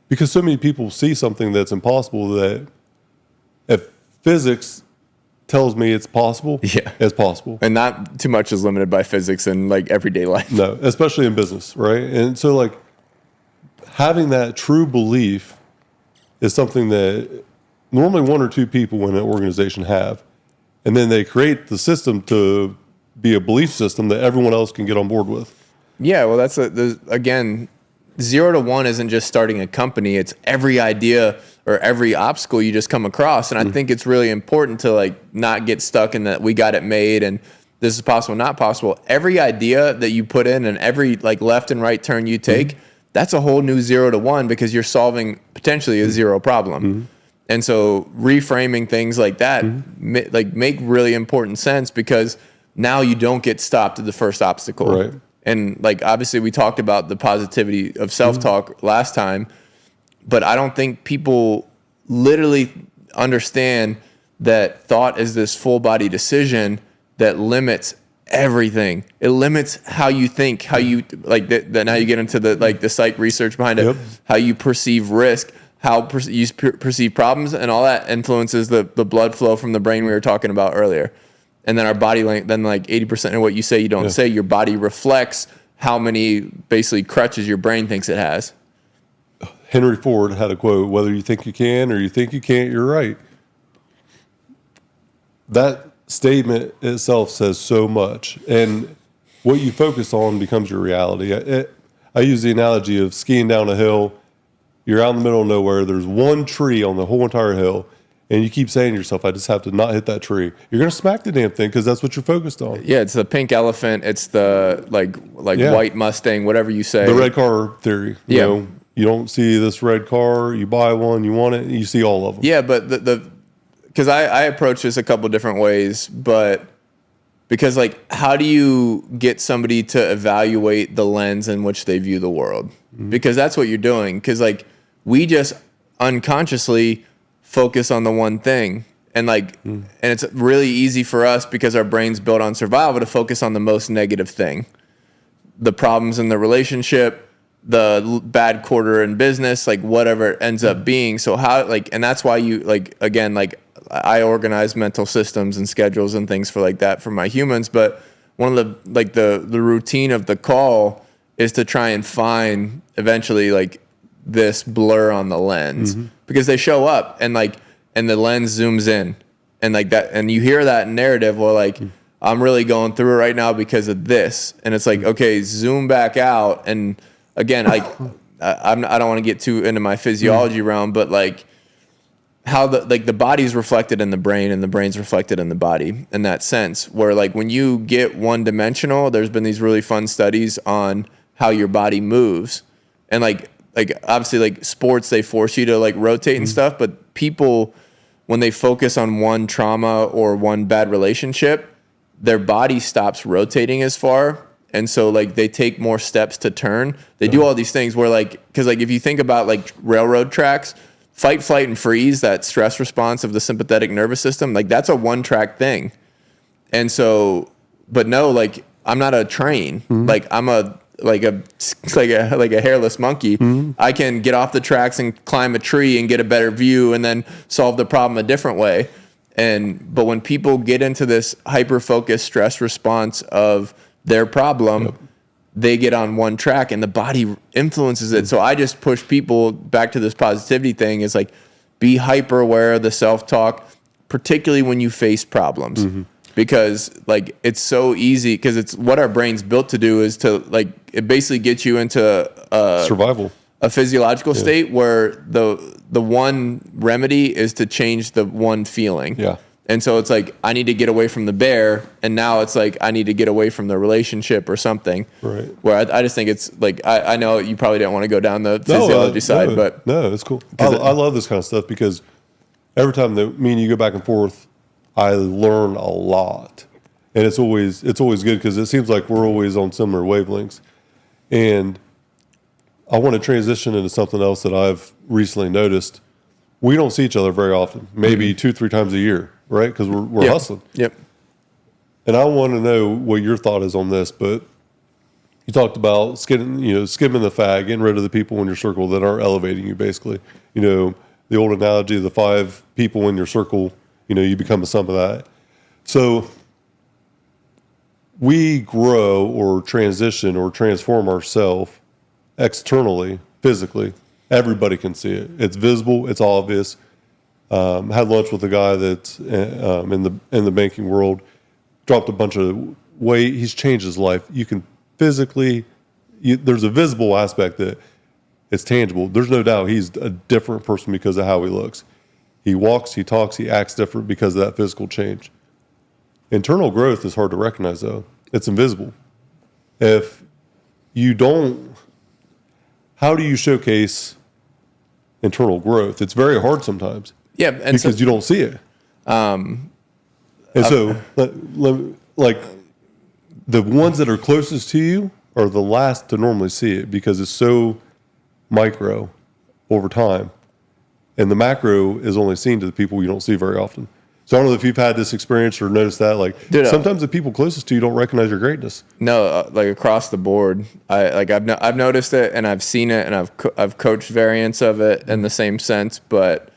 Because so many people see something that's impossible that if physics tells me it's possible, it's possible. And not too much is limited by physics in like everyday life. No, especially in business, right? And so like, having that true belief is something that normally one or two people in an organization have. And then they create the system to be a belief system that everyone else can get on board with. Yeah, well, again, 0 to 1 isn't just starting a company. It's every idea or every obstacle you just come across. And I think it's really important to like not get stuck in that we got it made and this is possible, not possible. Every idea that you put in and every like left and right turn you take, that's a whole new 0 to 1 because you're solving potentially a zero problem. And so reframing things like that make really important sense because now you don't get stopped at the first obstacle. Right. And like obviously we talked about the positivity of self-talk last time, but I don't think people literally understand that thought is this full body decision that limits everything. It limits how you think, how you like that. Now you get into the like the psych research behind it, how you perceive risk, how you perceive problems, and all that influences the blood flow from the brain we were talking about earlier. And then our body language, then like 80% of what you say, you don't say, your body reflects how many basically crutches your brain thinks it has. Henry Ford had a quote, whether you think you can or you think you can't, you're right. That statement itself says so much. And what you focus on becomes your reality. I use the analogy of skiing down a hill. You're out in the middle of nowhere. There's one tree on the whole entire hill. And you keep saying to yourself, I just have to not hit that tree. You're going to smack the damn thing because that's what you're focused on. Yeah, it's the pink elephant. It's the like white Mustang, whatever you say. The red car theory. You know, you don't see this red car, you buy one, you want it, you see all of them. Yeah, but because I approach this a couple different ways, but because like how do you get somebody to evaluate the lens in which they view the world? Because that's what you're doing. Because like we just unconsciously focus on the one thing and and it's really easy for us because our brain's built on survival to focus on the most negative thing, the problems in the relationship, the bad quarter in business, like whatever it ends up being. So how and that's why you again I organize mental systems and schedules and things for like that for my humans, but one of the routine of the call is to try and find eventually this blur on the lens because they show up and the lens zooms in and that, and you hear that narrative where I'm really going through it right now because of this. And it's okay, zoom back out. And again, I don't want to get too into my physiology realm, but how the body's reflected in the brain and the brain's reflected in the body in that sense where when you get one dimensional, there's been these really fun studies on how your body moves and obviously sports, they force you to rotate and stuff, but people, when they focus on one trauma or one bad relationship, their body stops rotating as far. And so they take more steps to turn. They do all these things where because if you think about railroad tracks, fight, flight, and freeze, that stress response of the sympathetic nervous system, that's a one track thing. And so, but no, I'm not a train. I'm a hairless monkey. I can get off the tracks and climb a tree and get a better view and then solve the problem a different way. But when people get into this hyper focused stress response of their problem, they get on one track and the body influences it. So I just push people back to this positivity thing is be hyper aware of the self-talk, particularly when you face problems. Because it's so easy because it's what our brain's built to do is to it basically gets you into survival, a physiological state where the one remedy is to change the one feeling. Yeah. And so it's I need to get away from the bear, and now it's I need to get away from the relationship or something. Right. Where I just think it's I know you probably don't want to go down the physiology side, but no, it's cool. I love this kind of stuff because every time that me and you go back and forth, I learn a lot, and it's always good because it seems like we're always on similar wavelengths. And I want to transition into something else that I've recently noticed. We don't see each other very often, maybe 2-3 times a year, right? Because we're hustling. Yep. And I want to know what your thought is on this. But you talked about skimming the fag, getting rid of the people in your circle that aren't elevating you. Basically, the old analogy of the 5 people in your circle. You become a sum of that. So we grow or transition or transform ourselves externally physically. Everybody can see it. It's visible. It's obvious. Had lunch with a guy that's in the banking world, dropped a bunch of weight. He's changed his life. You can physically, there's a visible aspect that it's tangible. There's no doubt he's a different person because of how he looks. He walks, he talks, he acts different because of that physical change. Internal growth is hard to recognize, though. It's invisible. If you don't, how do you showcase internal growth? It's very hard sometimes. Yeah, and because you don't see it. And so, like, the ones that are closest to you are the last to normally see it because it's so micro over time. And the macro is only seen to the people you don't see very often. So I don't know if you've had this experience or noticed that. Like, sometimes the people closest to you don't recognize your greatness. No, like across the board, I've noticed it and I've seen it and I've coached variants of it in the same sense. But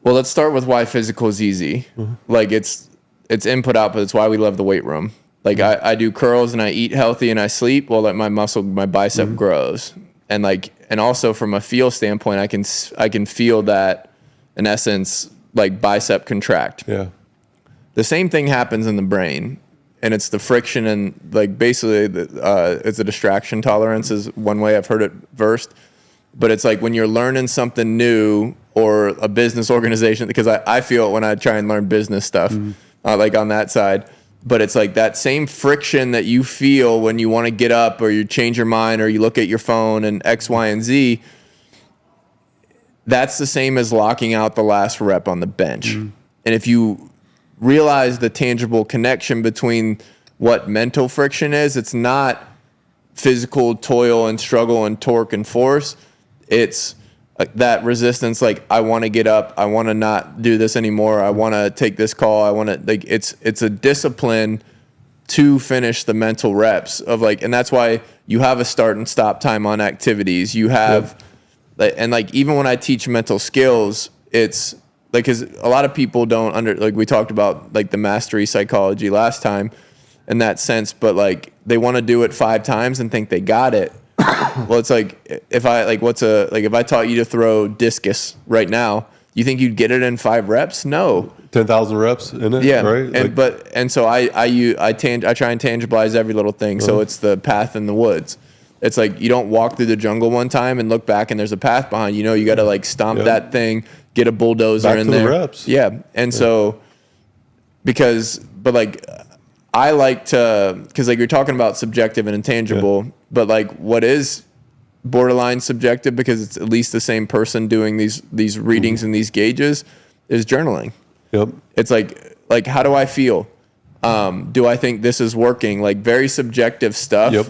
well, let's start with why physical is easy. Mm-hmm. Like it's input output. It's why we love the weight room. Like I do curls and I eat healthy and I sleep. Well, like my bicep mm-hmm. grows. And also from a feel standpoint, I can feel that in essence, like bicep contract. Yeah. The same thing happens in the brain, and it's the friction and like basically it's a distraction tolerance is one way I've heard it versed. But it's like when you're learning something new or a business organization, because I feel it when I try and learn business stuff, like on that side. But it's like that same friction that you feel when you want to get up or you change your mind or you look at your phone and X, Y, and Z. That's the same as locking out the last rep on the bench. Mm-hmm. And if you realize the tangible connection between what mental friction is, it's not physical toil and struggle and torque and force. It's that resistance, like I want to get up, I want to not do this anymore, I want to take this call, I want to like it's a discipline to finish the mental reps of like, and that's why you have a start and stop time on activities. You have, and like even when I teach mental skills, it's like because a lot of people don't like we talked about like the mastery psychology last time in that sense, but like they want to do it 5 times and think they got it. Well, it's like if I taught you to throw discus right now, you think you'd get it in 5 reps? No. 10,000 reps in it? Yeah. Right? And so I try and tangibilize every little thing. So it's the path in the woods. It's like you don't walk through the jungle one time and look back and there's a path behind you. You got to like stomp that thing, get a bulldozer back in to there. The reps. Yeah. And so I like to, because like you're talking about subjective and intangible, but like what is borderline subjective, because it's at least the same person doing these readings and these gauges, is journaling. Yep. It's like how do I feel? Do I think this is working? Like very subjective stuff. Yep.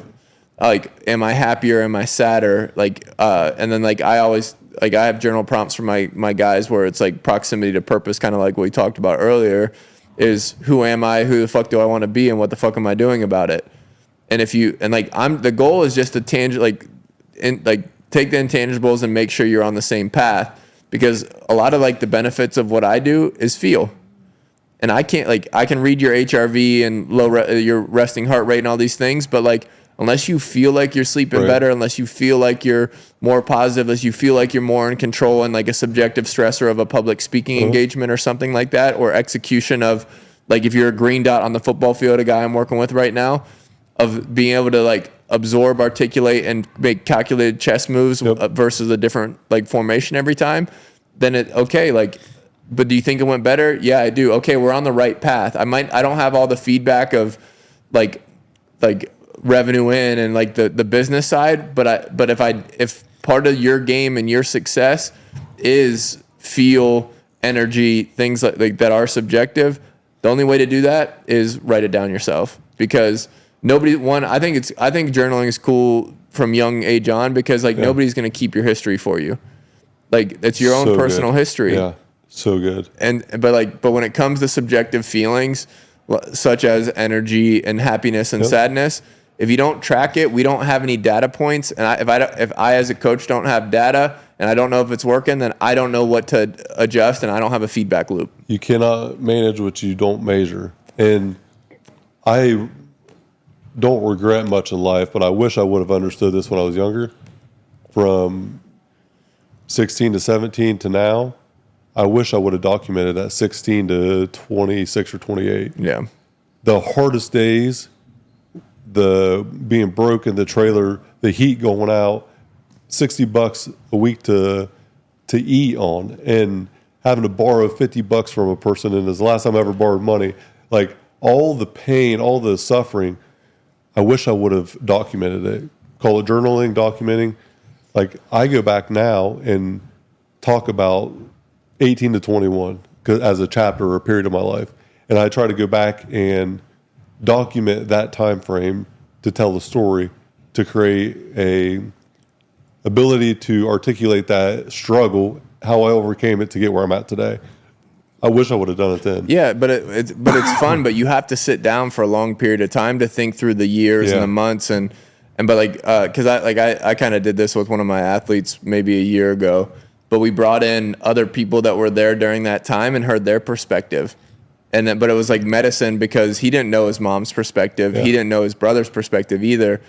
Like, am I happier? Am I sadder? Like, and then like I always like I have journal prompts for my guys where it's like proximity to purpose, kind of like what we talked about earlier. Is who am I? Who the fuck do I want to be? And what the fuck am I doing about it? And the goal is just to take the intangibles and make sure you're on the same path, because a lot of like the benefits of what I do is feel. And I can read your HRV and your resting heart rate and all these things, but like unless you feel like you're sleeping better, unless you feel like you're more positive, unless you feel like you're more in control and like a subjective stressor of a public speaking engagement or something like that, or execution of like if you're a green dot on the football field, a guy I'm working with right now, of being able to like absorb, articulate, and make calculated chess moves versus a different like formation every time, then but do you think it went better? Yeah, I do. Okay, we're on the right path. I don't have all the feedback of like revenue in and like the business side, but if part of your game and your success is feel, energy, things like that are subjective, the only way to do that is write it down yourself, because I think journaling is cool from young age on, because like nobody's going to keep your history for you. Like it's your own personal history. Yeah. So good. But when it comes to subjective feelings such as energy and happiness and sadness, if you don't track it, we don't have any data points. And if I as a coach don't have data and I don't know if it's working, then I don't know what to adjust, and I don't have a feedback loop. You cannot manage what you don't measure. And don't regret much in life, but I wish I would have understood this when I was younger. From 16 to 17 to now, I wish I would have documented that 16 to 26 or 28. Yeah. The hardest days, the being broke in the trailer, the heat going out, $60 a week to eat on, and having to borrow $50 from a person, and it's the last time I ever borrowed money. Like all the pain, all the suffering, I wish I would have documented it. Call it journaling, documenting. Like I go back now and talk about 18 to 21 as a chapter or a period of my life, and I try to go back and document that time frame to tell the story, to create a ability to articulate that struggle, how I overcame it to get where I'm at today. I wish I would have done it then. Yeah, but it's fun. But you have to sit down for a long period of time to think through the years Yeah. and the months but like because I kind of did this with one of my athletes maybe a year ago. But we brought in other people that were there during that time and heard their perspective. And then, but it was like medicine because he didn't know his mom's perspective. Yeah. He didn't know his brother's perspective either.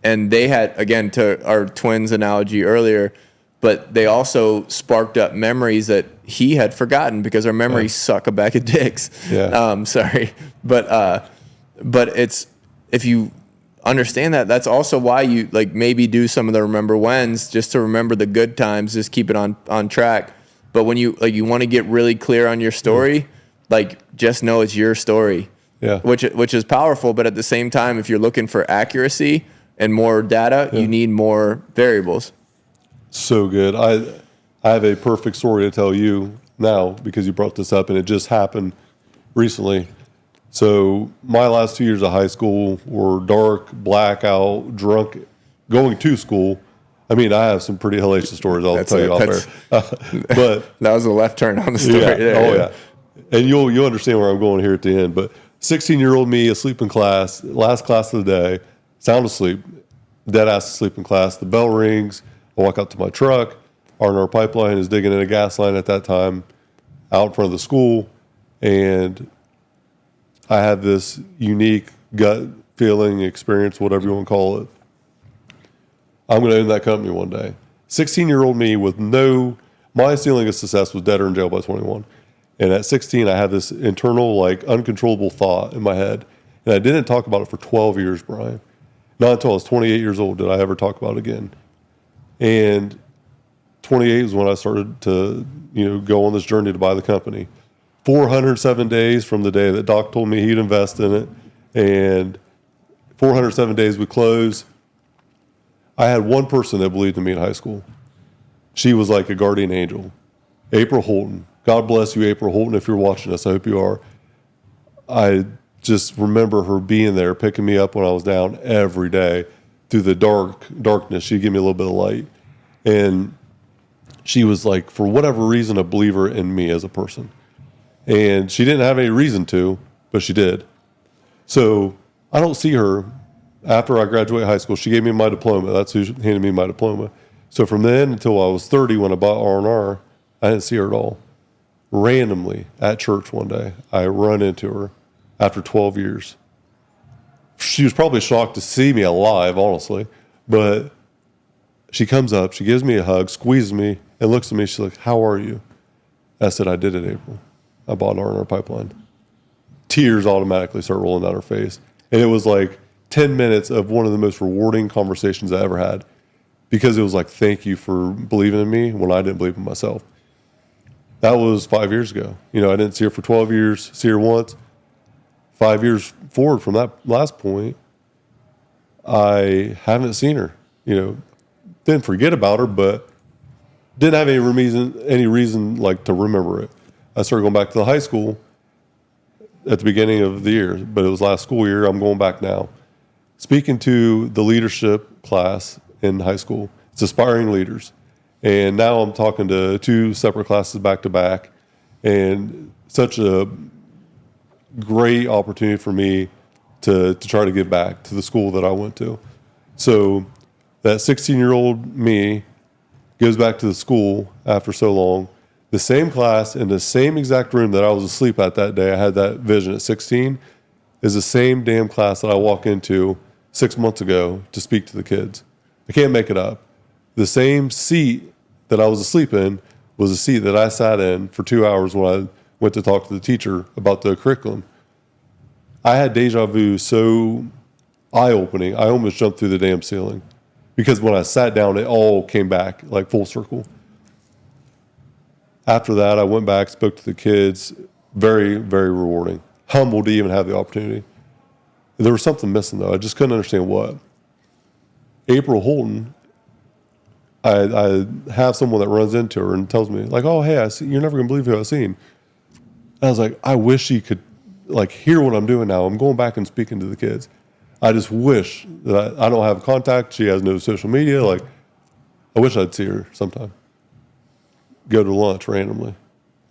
And they had, again, to our twins analogy earlier, but they also sparked up memories that he had forgotten because our memories suck a bag of dicks. Yeah. Sorry. But it's, if you understand that, that's also why you like maybe do some of the remember whens just to remember the good times, just keep it on track. But when you like, you want to get really clear on your story, like just know it's your story, Yeah. which is powerful. But at the same time, if you're looking for accuracy and more data, you need more variables. So good. I have a perfect story to tell you now because you brought this up and it just happened recently. So my last 2 years of high school were dark, blackout, drunk, going to school. I mean, I have some pretty hellacious stories I'll tell you off there. But That was a left turn on the story. yeah, there, yeah. And you'll understand where I'm going here at the end. But 16-year-old me asleep in class, last class of the day, sound asleep, dead ass asleep in class. The bell rings. I walk out to my truck. R&R Pipeline is digging in a gas line at that time out in front of the school. And I have this unique gut feeling, experience, whatever you want to call it. I'm going to own that company one day. 16-year-old me with my ceiling of success was dead or in jail by 21. And at 16, I had this internal, like, uncontrollable thought in my head. And I didn't talk about it for 12 years, Brian. Not until I was 28 years old did I ever talk about it again. And 28 was when I started to, go on this journey to buy the company. 407 days from the day that Doc told me he'd invest in it. And 407 days we closed. I had one person that believed in me in high school. She was like a guardian angel. April Holton. God bless you, April Holton, if you're watching us. I hope you are. I just remember her being there, picking me up when I was down every day through the darkness. She'd give me a little bit of light. And she was like, for whatever reason, a believer in me as a person. And she didn't have any reason to, but she did. So I don't see her after I graduated high school. She gave me my diploma. That's who handed me my diploma. So from then until I was 30 when I bought R&R, I didn't see her at all. Randomly at church one day, I run into her after 12 years. She was probably shocked to see me alive, honestly. But she comes up, she gives me a hug, squeezes me, and looks at me. She's like, "How are you?" I said, "I did it, April. I bought R&R Pipeline." Tears automatically start rolling down her face. And it was like 10 minutes of one of the most rewarding conversations I ever had because it was like, thank you for believing in me when I didn't believe in myself. That was 5 years ago. I didn't see her for 12 years, see her once. 5 years forward from that last point, I haven't seen her. Didn't forget about her, but didn't have any reason like to remember it. I started going back to the high school at the beginning of the year, but it was last school year. I'm going back now. Speaking to the leadership class in high school. It's aspiring leaders. And now I'm talking to 2 separate classes back to back, and such a great opportunity for me to try to give back to the school that I went to. So that 16-year-old me goes back to the school after so long, the same class in the same exact room that I was asleep at that day. I had that vision at 16 is the same damn class that I walk into 6 months ago to speak to the kids. I can't make it up. The same seat that I was asleep in was a seat that I sat in for 2 hours when I went to talk to the teacher about the curriculum. I had deja vu so eye-opening, I almost jumped through the damn ceiling. Because when I sat down, it all came back like full circle. After that, I went back, spoke to the kids. Very, very rewarding. Humbled to even have the opportunity. There was something missing, though. I just couldn't understand what. April Holton, I have someone that runs into her and tells me, like, oh, hey, you're never going to believe who I've seen. I was like, I wish she could, like, hear what I'm doing now. I'm going back and speaking to the kids. I just wish that I don't have contact. She has no social media. Like, I wish I'd see her sometime. Go to lunch randomly.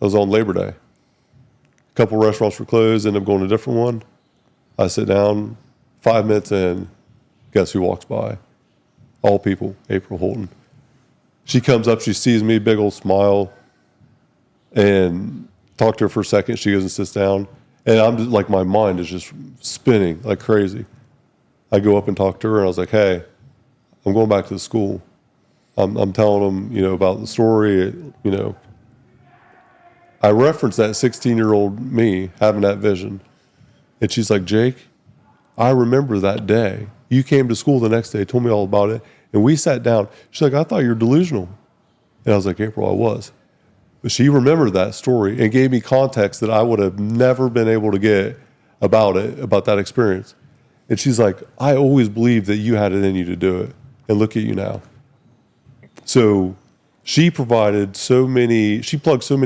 I was on Labor Day. A couple restaurants were closed, ended up going to a different one. I sit down, 5 minutes in, guess who walks by? All people, April Holton. She comes up, she sees me, big old smile, and talk to her for a second. She goes and sits down, and I'm just like, my mind is just spinning like crazy. I go up and talk to her, and I was like, hey, I'm going back to the school. I'm telling them, about the story, I referenced that 16-year-old me having that vision. And she's like, Jake, I remember that day. You came to school the next day, told me all about it, and we sat down. She's like, I thought you were delusional. And I was like, April, I was. But she remembered that story and gave me context that I would have never been able to get about that experience. And she's like, I always believed that you had it in you to do it. And look at you now. So she plugged so many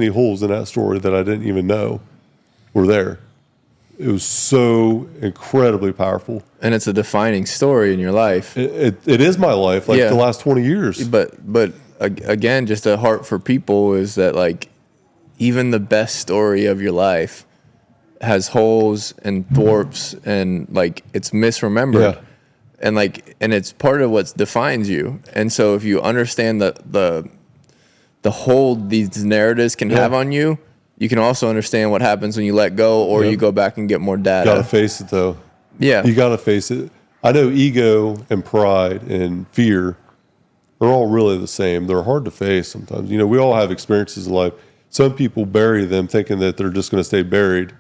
holes in that story that I didn't even know were there. It was so incredibly powerful. And it's a defining story in your life. It is my life, the last 20 years. But again, just a heart for people is that, like, even the best story of your life has holes and thwarps and, like, it's misremembered. Yeah. And it's part of what defines you. And so if you understand the hold these narratives can have on you, you can also understand what happens when you let go or you go back and get more data. You got to face it, though. Yeah. You got to face it. I know ego and pride and fear are all really the same. They're hard to face sometimes. We all have experiences in life. Some people bury them thinking that they're just going to stay buried.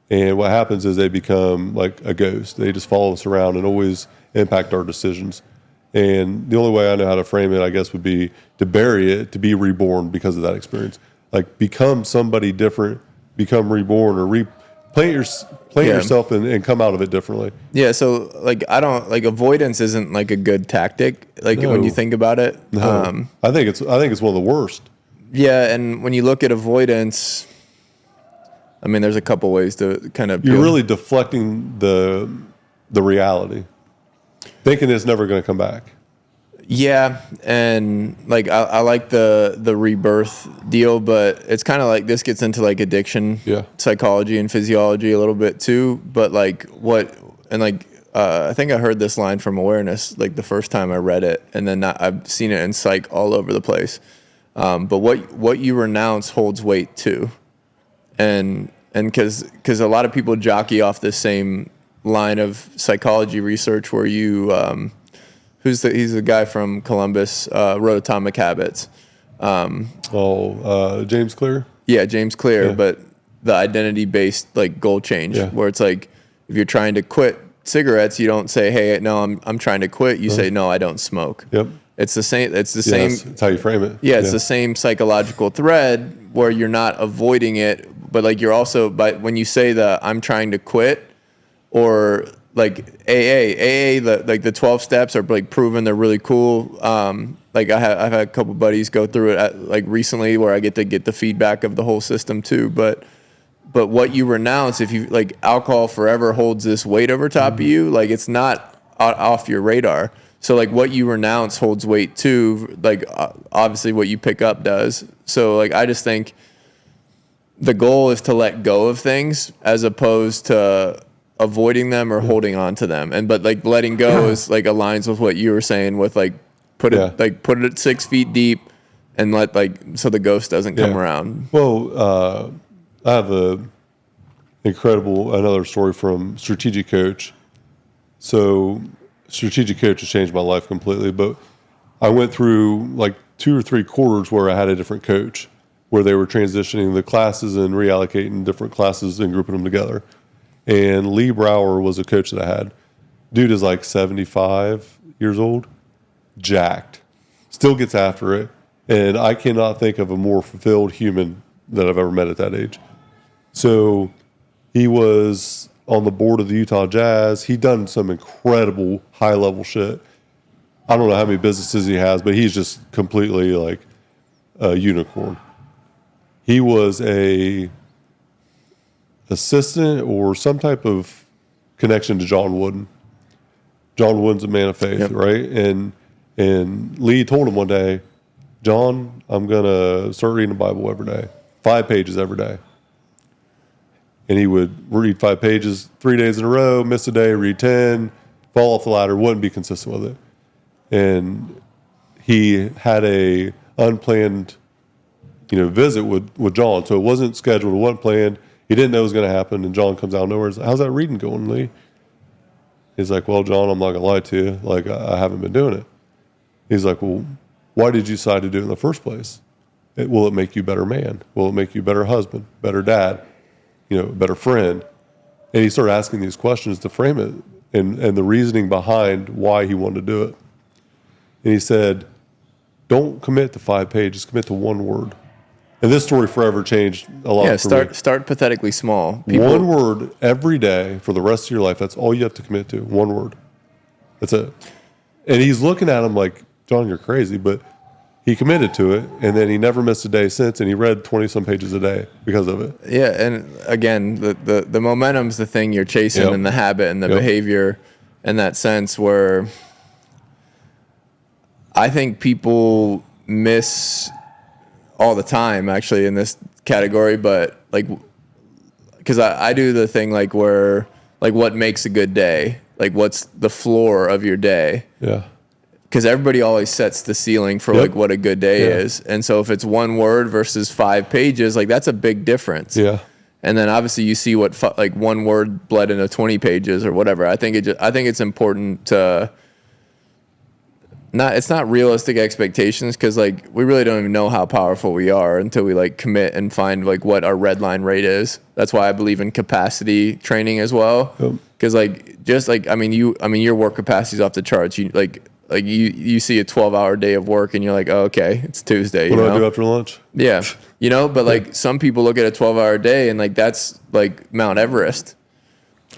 And what happens is they become like a ghost. They just follow us around and always impact our decisions. And the only way I know how to frame it, I guess, would be to bury it, to be reborn because of that experience. Like, become somebody different, become reborn, or plant yourself and come out of it differently. Yeah, so avoidance isn't like a good tactic. When you think about it, no. I think it's one of the worst. Yeah, and when you look at avoidance, I mean, there's a couple ways to kind of. You're really deflecting the reality, thinking it's never going to come back. Yeah, and I like the rebirth deal, but it's kind of like this gets into like addiction, psychology and physiology a little bit too. But I think I heard this line from Awareness like the first time I read it, and then I've seen it in psych all over the place. But what you renounce holds weight too, and because a lot of people jockey off this same line of psychology research where you. He's the guy from Columbus, wrote Atomic Habits. James Clear? Yeah, James Clear, but the identity-based like goal change, where it's like if you're trying to quit cigarettes, you don't say, "Hey, no, I'm trying to quit." You say, "No, I don't smoke." Yep. It's the same. It's the same. That's how you frame it. Yeah, it's the same psychological thread where you're not avoiding it, but like you're also. But when you say I'm trying to quit, or like AA, the 12 steps are like proven they're really cool. I've had a couple buddies go through it recently where I get the feedback of the whole system too. But what you renounce, if you like alcohol forever holds this weight over top of you, like it's not off your radar. So like what you renounce holds weight too. Like obviously what you pick up does. So like I just think the goal is to let go of things as opposed to avoiding them or holding on to them. But like letting go is like aligns with what you were saying with like put it 6 feet deep and let so the ghost doesn't come around. Well, I have another story from Strategic Coach. So strategic coach has changed my life completely. But I went through like 2 or 3 quarters where I had a different coach, where they were transitioning the classes and reallocating different classes and grouping them together. And Lee Brower was a coach that I had. Dude is like 75 years old, jacked, still gets after it. And I cannot think of a more fulfilled human that I've ever met at that age. So he was on the board of the Utah Jazz. He'd done some incredible high-level shit. I don't know how many businesses he has, but he's just completely like a unicorn. He was a assistant or some type of connection to John Wooden. John Wooden's a man of faith, right? And Lee told him one day, John, I'm going to start reading the Bible every day, 5 pages every day. And he would read 5 pages 3 days in a row, miss a day, read 10, fall off the ladder, wouldn't be consistent with it. And he had a unplanned, visit with John. So it wasn't scheduled, it wasn't planned. He didn't know it was going to happen. And John comes out of nowhere and says, how's that reading going, Lee? He's like, well, John, I'm not going to lie to you. Like, I haven't been doing it. He's like, well, why did you decide to do it in the first place? Will it make you a better man? Will it make you a better husband, better dad, better friend? And he started asking these questions to frame it and the reasoning behind why he wanted to do it. And he said, don't commit to 5 pages, commit to 1 word. And this story forever changed a lot for me. Start pathetically small. 1 word every day for the rest of your life. That's all you have to commit to. 1 word. That's it. And he's looking at him like, John, you're crazy. But he committed to it, and then he never missed a day since, and he read 20-some pages a day because of it. Yeah, and again, the momentum's the thing you're chasing, and the habit and the behavior in that sense, where I think people miss all the time, actually, in this category, but like, because I do the thing like where, like, what makes a good day? Like, what's the floor of your day? Yeah. Because everybody always sets the ceiling for like what a good day is. And so if it's 1 word versus 5 pages, like that's a big difference. Yeah. And then obviously you see what like 1 word bled into 20 pages or whatever. I think it's important to it's not realistic expectations, because like we really don't even know how powerful we are until we like commit and find like what our red line rate is. That's why I believe in capacity training as well. Because like just like your work capacity is off the charts. You see a 12-hour day of work and you're like, oh, okay, it's Tuesday. What do I do after lunch? Yeah. But like some people look at a 12-hour day and like that's like Mount Everest.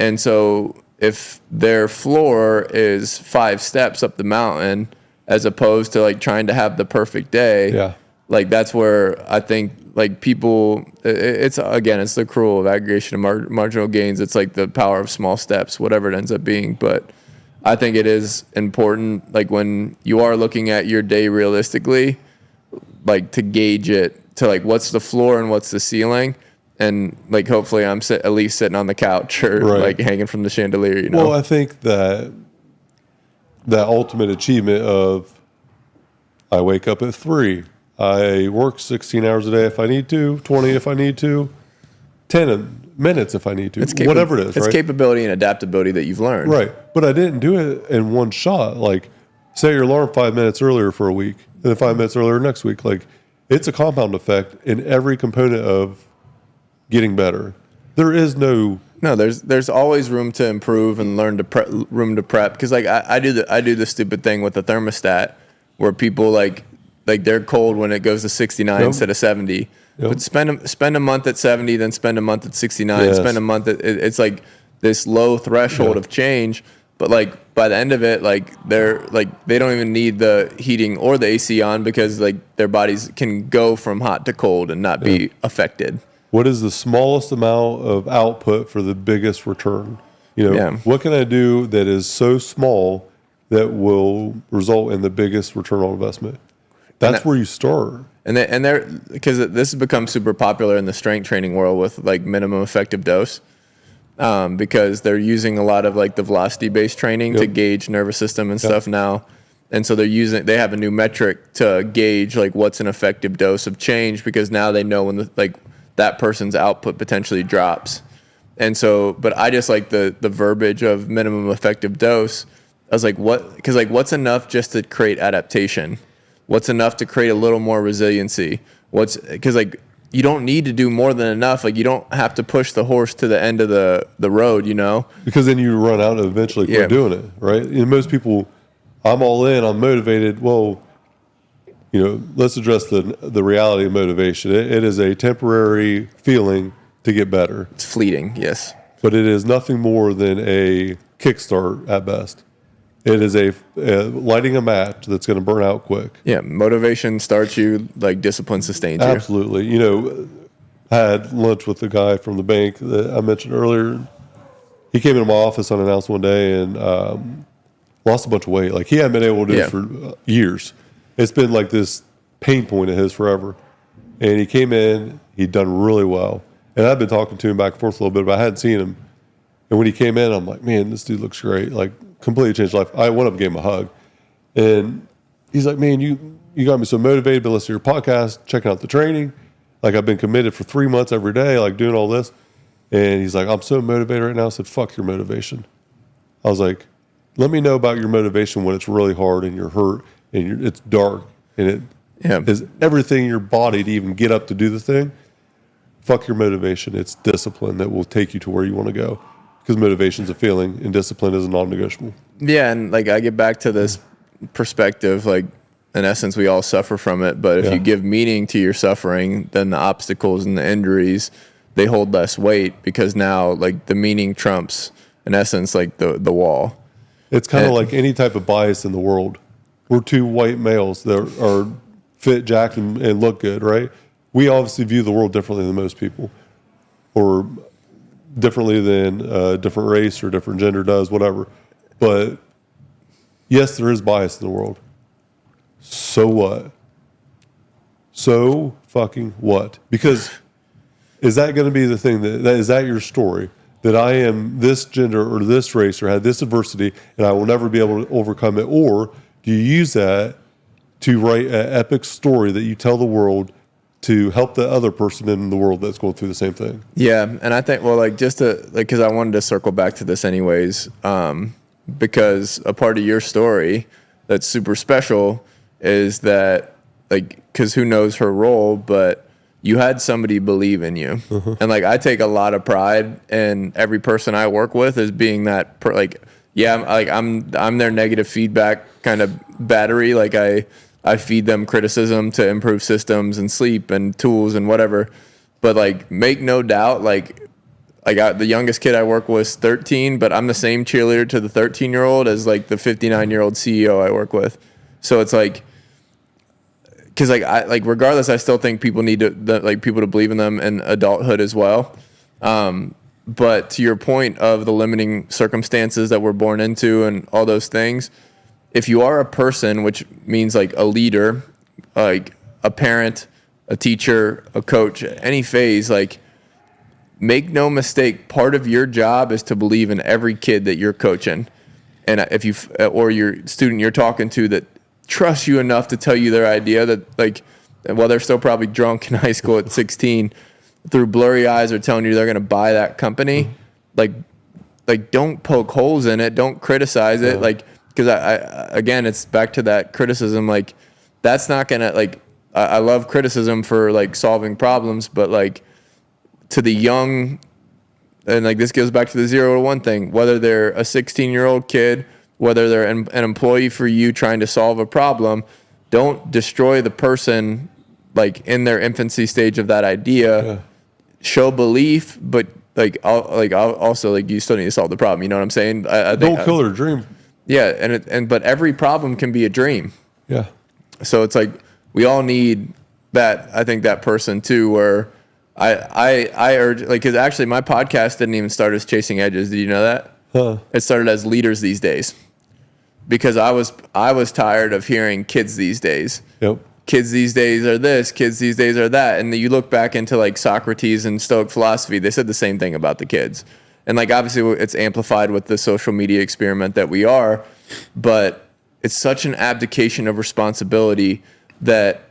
And so if their floor is 5 steps up the mountain as opposed to like trying to have the perfect day, like that's where I think like people, it's the accrual of aggregation of marginal gains. It's like the power of small steps, whatever it ends up being. But I think it is important, like when you are looking at your day realistically, like to gauge it to like what's the floor and what's the ceiling, and like hopefully I'm at least sitting on the couch or like hanging from the chandelier. Well, I think that ultimate achievement of I wake up at 3, I work 16 hours a day if I need to, 20 if I need to, 10 minutes if I need to, whatever it is. It's capability and adaptability that you've learned. Right. But I didn't do it in one shot. Like, set your alarm 5 minutes earlier for a week, and then 5 minutes earlier next week. Like, it's a compound effect in every component of getting better. There is no. There's always room to improve and room to prep. Because like I do the stupid thing with the thermostat where people like they're cold when it goes to 69 instead of 70. But spend a month at 70, then spend a month at 69. Spend a month at it's like this low threshold of change. But like by the end of it, like they don't even need the heating or the AC on, because like their bodies can go from hot to cold and not be affected. What is the smallest amount of output for the biggest return? What can I do that is so small that will result in the biggest return on investment? That's where you start. And they're because this has become super popular in the strength training world with like minimum effective dose, because they're using a lot of like the velocity based training to gauge nervous system and stuff now, and so they have a new metric to gauge like what's an effective dose of change, because now they know when that person's output potentially drops, and so but I just like the verbiage of minimum effective dose I was like, what? Because like, what's enough just to create adaptation? What's enough to create a little more resiliency? Because like, you don't need to do more than enough. Like, you don't have to push the horse to the end of the road, you know? Because then you run out and eventually quit doing it, right? And most people, I'm all in, I'm motivated. Well, you know, let's address the reality of motivation. It is a temporary feeling to get better, It's fleeting, yes. but it is nothing more than a kickstart at best. It is a lighting a match that's going to burn out quick. Yeah, motivation starts you, like discipline sustains you. Absolutely. You know, I had lunch with the guy from the bank that I mentioned earlier. He came into my office unannounced one day and lost a bunch of weight. Like, he hadn't been able to do it for years. It's been like this pain point of his forever. And he came in, he'd done really well. And I've been talking to him back and forth a little bit, but I hadn't seen him. And when he came in, I'm like, man, this dude looks great. Like, completely changed life. I went up and gave him a hug. And he's like, man, you got me so motivated to listen to your podcast, checking out the training. Like, I've been committed for 3 months every day, like doing all this. And he's like, I'm so motivated right now. I said, fuck your motivation. I was like, let me know about your motivation when it's really hard and you're hurt and it's dark and it is everything in your body to even get up to do the thing. Fuck your motivation. It's discipline that will take you to where you want to go. Because motivation is a feeling and discipline is a non-negotiable. Yeah, and like, I get back to this perspective, like, in essence, we all suffer from it. But if you give meaning to your suffering, then the obstacles and the injuries, they hold less weight, because now, like, the meaning trumps, in essence, like the wall. It's kind of like any type of bias in the world. We're two white males that are fit, jacked, and look good, right? We obviously view the world differently than most people, or differently than a different race or different gender does, whatever. But yes, there is bias in the world. So what? So fucking what? Because is that going to be the thing that is that your story? That I am this gender or this race or had this adversity and I will never be able to overcome it? Or do you use that to write an epic story that you tell the world to help the other person in the world that's going through the same thing? Yeah, and I think, well, like, just to, like, because I wanted to circle back to this anyways, because a part of your story that's super special is that, like, because who knows her role, but you had somebody believe in you. And, like, I take a lot of pride in every person I work with as being that, I'm their negative feedback kind of battery. Like, I feed them criticism to improve systems and sleep and tools and whatever. But, like, make no doubt, the youngest kid I work with is 13, but I'm the same cheerleader to the 13-year-old as, like, the 59-year-old CEO I work with. So it's like, because, like, regardless, I still think people need to, people to believe in them in adulthood as well. But to your point of the limiting circumstances that we're born into and all those things, if you are a person, which means like a leader, like a parent, a teacher, a coach, any phase, like, make no mistake, part of your job is to believe in every kid that you're coaching. And if you, or your student you're talking to that trusts you enough to tell you their idea, that, like, while they're still probably drunk in high school at 16, through blurry eyes are telling you they're going to buy that company, like don't poke holes in it. Don't criticize it. Like, because I again, it's back to that criticism. Like, that's not going to, like, I love criticism for, like, solving problems, but, like, to the young, and, like, this goes back to the 0 to 1 thing, whether they're a 16-year-old kid, whether they're an employee for you trying to solve a problem, don't destroy the person, like, in their infancy stage of that idea. Yeah. Show belief, but, I'll also, like, you still need to solve the problem. You know what I'm saying? I think, don't kill their dream. Yeah, but every problem can be a dream. Yeah. So it's like, we all need that. I think that person too, where I urge, like, because actually my podcast didn't even start as Chasing Edges. Did you know that? Huh. It started as Leaders These Days, because I was tired of hearing kids these days. Yep. Kids these days are this, kids these days are that. And you look back into, like, Socrates and Stoic philosophy, they said the same thing about the kids. And, like, obviously it's amplified with the social media experiment that we are, but it's such an abdication of responsibility that,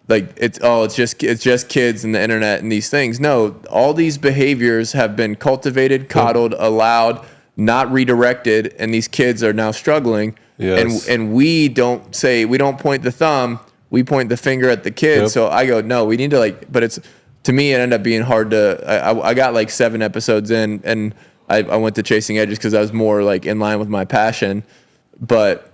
like, it's just kids and the internet and these things. No, all these behaviors have been cultivated, coddled, allowed, not redirected, and these kids are now struggling. Yes. And we don't point the thumb, we point the finger at the kids. Yep. So I go, no, we need to but it's, to me, it ended up being hard to, I got like 7 episodes in, and I went to Chasing Edges because I was more like in line with my passion. But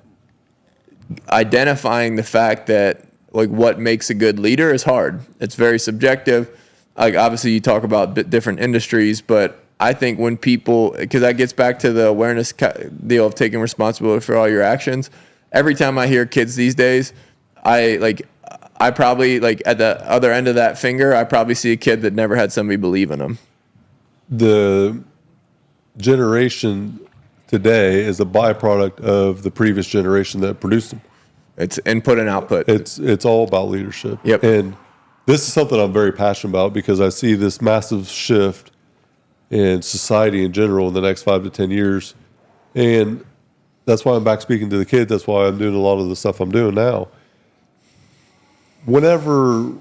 identifying the fact that like what makes a good leader is hard. It's very subjective. Like obviously you talk about different industries, but I think when people, because that gets back to the awareness deal of taking responsibility for all your actions. Every time I hear kids these days, I probably like at the other end of that finger, I probably see a kid that never had somebody believe in them. The generation today is a byproduct of the previous generation that produced them. It's input and output. It's all about leadership. Yep. And this is something I'm very passionate about because I see this massive shift in society in general in the next 5 to 10 years. And that's why I'm back speaking to the kids. That's why I'm doing a lot of the stuff I'm doing now. Whenever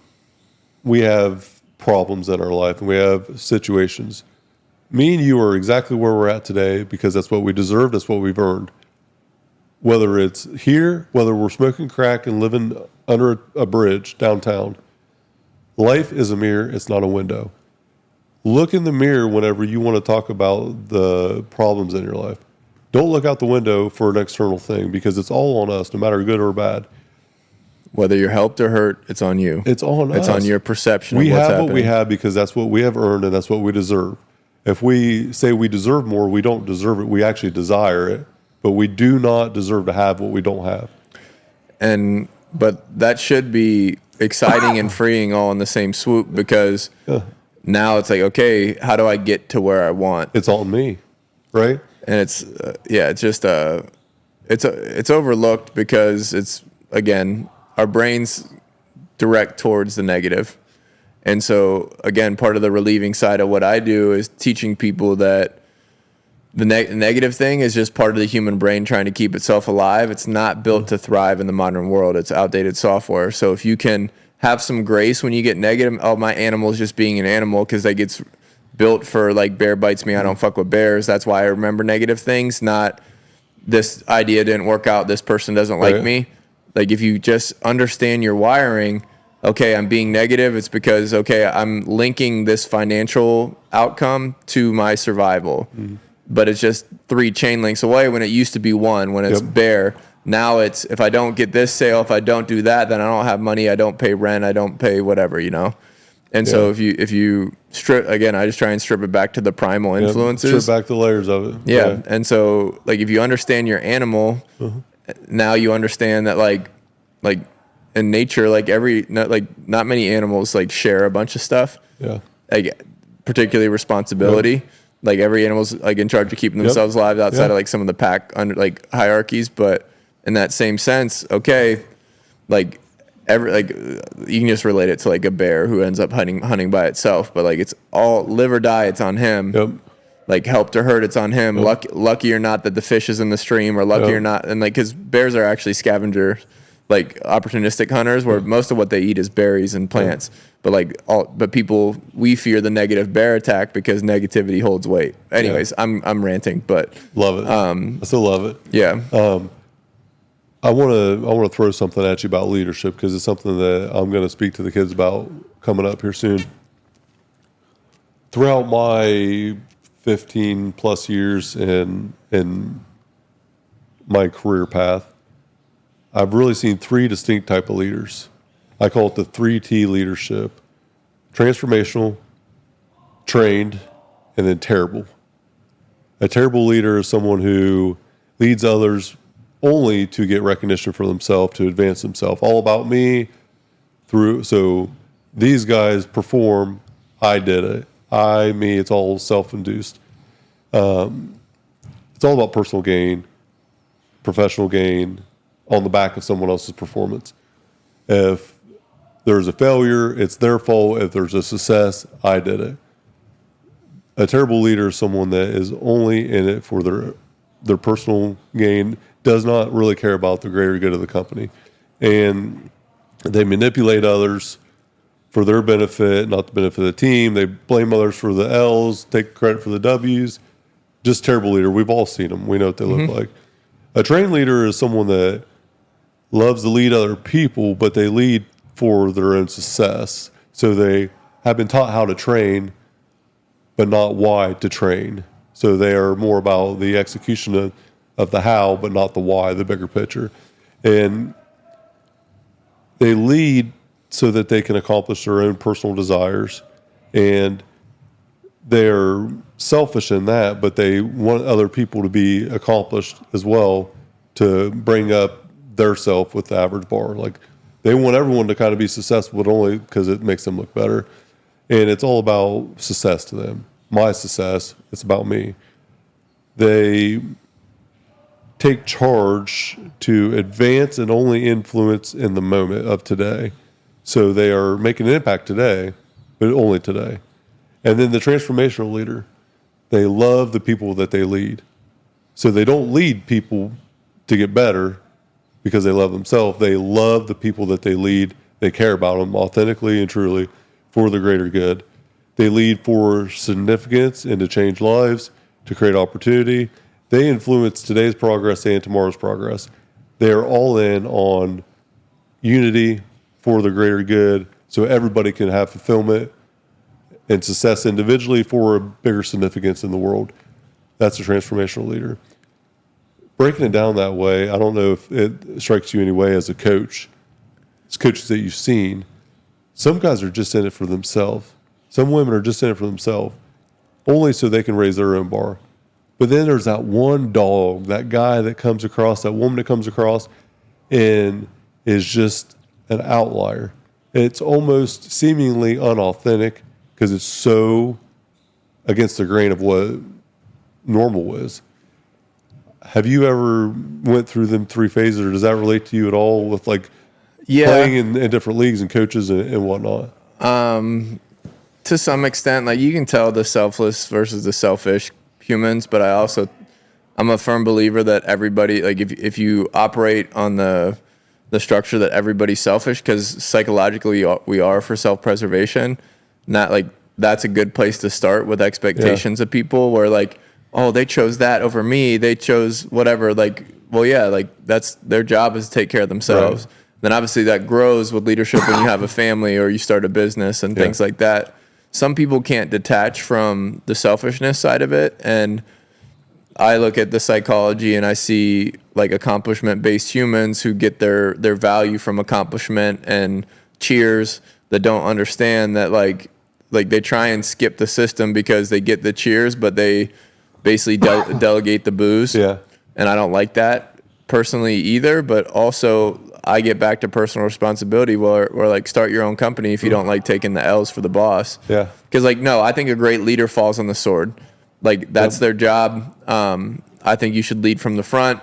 we have problems in our life and we have situations, me and you are exactly where we're at today because that's what we deserve. That's what we've earned. Whether it's here, whether we're smoking crack and living under a bridge downtown, life is a mirror. It's not a window. Look in the mirror whenever you want to talk about the problems in your life. Don't look out the window for an external thing because it's all on us, no matter good or bad. Whether you're helped or hurt, it's on you. It's on us. It's on your perception We of what's have happening. what we have because that's what we have earned and that's what we deserve. If we say we deserve more, we don't deserve it. We actually desire it, but we do not deserve to have what we don't have. But that should be exciting and freeing all in the same swoop because now it's like, okay, how do I get to where I want? It's on me, right? And it's it's overlooked because it's, again, our brains direct towards the negative. And so, again, part of the relieving side of what I do is teaching people that the negative thing is just part of the human brain trying to keep itself alive. It's not built to thrive in the modern world. It's outdated software. So if you can have some grace when you get negative, oh, my animal is just being an animal because that gets built for like bear bites me, I don't fuck with bears. That's why I remember negative things, not this idea didn't work out, this person doesn't like me. Like if you just understand your wiring, okay, I'm being negative, it's because, okay, I'm linking this financial outcome to my survival. But it's just 3 chain links away when it used to be 1, when it's bear. Now it's, if I don't get this sale, if I don't do that, then I don't have money, I don't pay rent, I don't pay whatever, you know? And so if you strip, again, I just try and strip it back to the primal influences. Strip back the layers of it. Yeah. And so like if you understand your animal, now you understand that like in nature, like not many animals like share a bunch of stuff. Yeah. Like particularly responsibility. Like every animal's like in charge of keeping themselves alive outside of like some of the pack under like hierarchies. But in that same sense, okay, like you can just relate it to like a bear who ends up hunting by itself. But like it's all live or die, it's on him. Yep. Like helped or hurt, it's on him. Lucky or not that the fish is in the stream, or lucky or not, and like because bears are actually scavenger, like opportunistic hunters, where most of what they eat is berries and plants. But people, we fear the negative bear attack because negativity holds weight. Anyways, I'm ranting, but Love it. I still love it. yeah, I want to throw something at you about leadership because it's something that I'm going to speak to the kids about coming up here soon. Throughout my 15 plus years in my career path, I've really seen 3 distinct type of leaders. I call it the 3T leadership: transformational, trained, and then terrible. A terrible leader is someone who leads others only to get recognition for themselves, to advance themselves. All about me. So these guys perform, I did it. Me, it's all self-induced. It's all about personal gain, professional gain on the back of someone else's performance. If there's a failure, it's their fault. If there's a success, I did it. A terrible leader is someone that is only in it for their personal gain, does not really care about the greater good of the company. And they manipulate others for their benefit, not the benefit of the team. They blame others for the L's, take credit for the W's. just terrible leader. We've all seen them. We know what they look like. A trained leader is someone that loves to lead other people, but they lead for their own success. So they have been taught how to train, but not why to train. So they are more about the execution of the how, but not the why, the bigger picture. And they lead so that they can accomplish their own personal desires. And they're selfish in that, but they want other people to be accomplished as well, to bring up their self with the average bar. Like, they want everyone to kind of be successful, but only because it makes them look better. And it's all about success to them. My success, it's about me. They take charge to advance and only influence in the moment of today. So they are making an impact today, but only today. And then the transformational leader, they love the people that they lead. So they don't lead people to get better because they love themselves. They love the people that they lead. They care about them authentically and truly for the greater good. They lead for significance and to change lives, to create opportunity. They influence today's progress and tomorrow's progress. They are all in on unity for the greater good, so everybody can have fulfillment and success individually for a bigger significance in the world. That's a transformational leader. Breaking it down that way, I don't know if it strikes you anyway as a coach. It's coaches that you've seen. Some guys are just in it for themselves. Some women are just in it for themselves, only so they can raise their own bar. But then there's that one dog, that guy that comes across, that woman that comes across, and is just an outlier. It's almost seemingly unauthentic because it's so against the grain of what normal is. Have you ever went through them three phases, or does that relate to you at all with like playing in different leagues and coaches and whatnot? To some extent, like you can tell the selfless versus the selfish humans, but I'm a firm believer that everybody, like if you operate on the structure that everybody's selfish, because psychologically we are for self-preservation, not like that's a good place to start with expectations of people where like, oh, they chose that over me, they chose whatever, like, well, yeah, like that's their job is to take care of themselves. Right. Then obviously that grows with leadership when you have a family or you start a business and things like that. Some people can't detach from the selfishness side of it. And I look at the psychology and I see like accomplishment-based humans who get their value from accomplishment and cheers, that don't understand that like they try and skip the system because they get the cheers, but they basically delegate the booze. Yeah. And I don't like that personally either, but also I get back to personal responsibility where like start your own company if you don't like taking the L's for the boss. Yeah. Because like, no, I think a great leader falls on the sword. Like that's their job. I think you should lead from the front.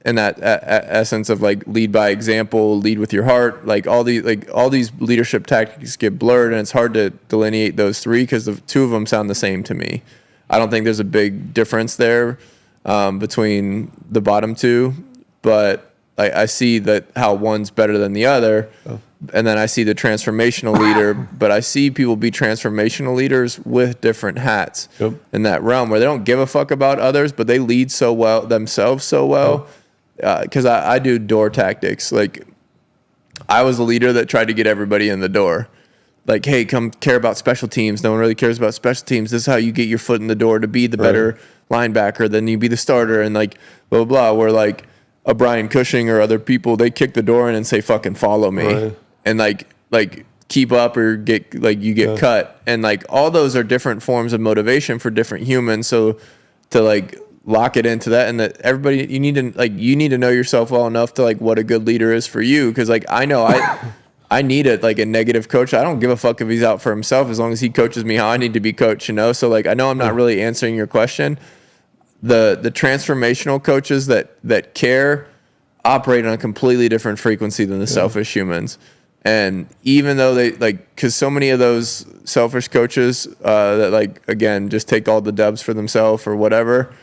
And that essence of like lead by example, lead with your heart, like all these leadership tactics get blurred, and it's hard to delineate those three because the two of them sound the same to me. I don't think there's a big difference there between the bottom two, but I see that how one's better than the other. Oh. And then I see the transformational leader, but I see people be transformational leaders with different hats in that realm where they don't give a fuck about others, but they lead so well themselves so well. Because I do door tactics. Like I was a leader that tried to get everybody in the door. Like, hey, come care about special teams. No one really cares about special teams. This is how you get your foot in the door to be the better linebacker. Then you be the starter and like blah, blah, blah. Where like a Brian Cushing or other people, they kick the door in and say, fucking follow me. Right. And like keep up or get like you get cut. And like all those are different forms of motivation for different humans. So to like lock it into that, and that everybody, you need to know yourself well enough to like what a good leader is for you. Because like I know I need it like a negative coach. I don't give a fuck if he's out for himself as long as he coaches me how I need to be coached, you know? So like I know I'm not really answering your question. The transformational coaches that care operate on a completely different frequency than the selfish humans. And even though they like, because so many of those selfish coaches that like again just take all the dubs for themselves or whatever,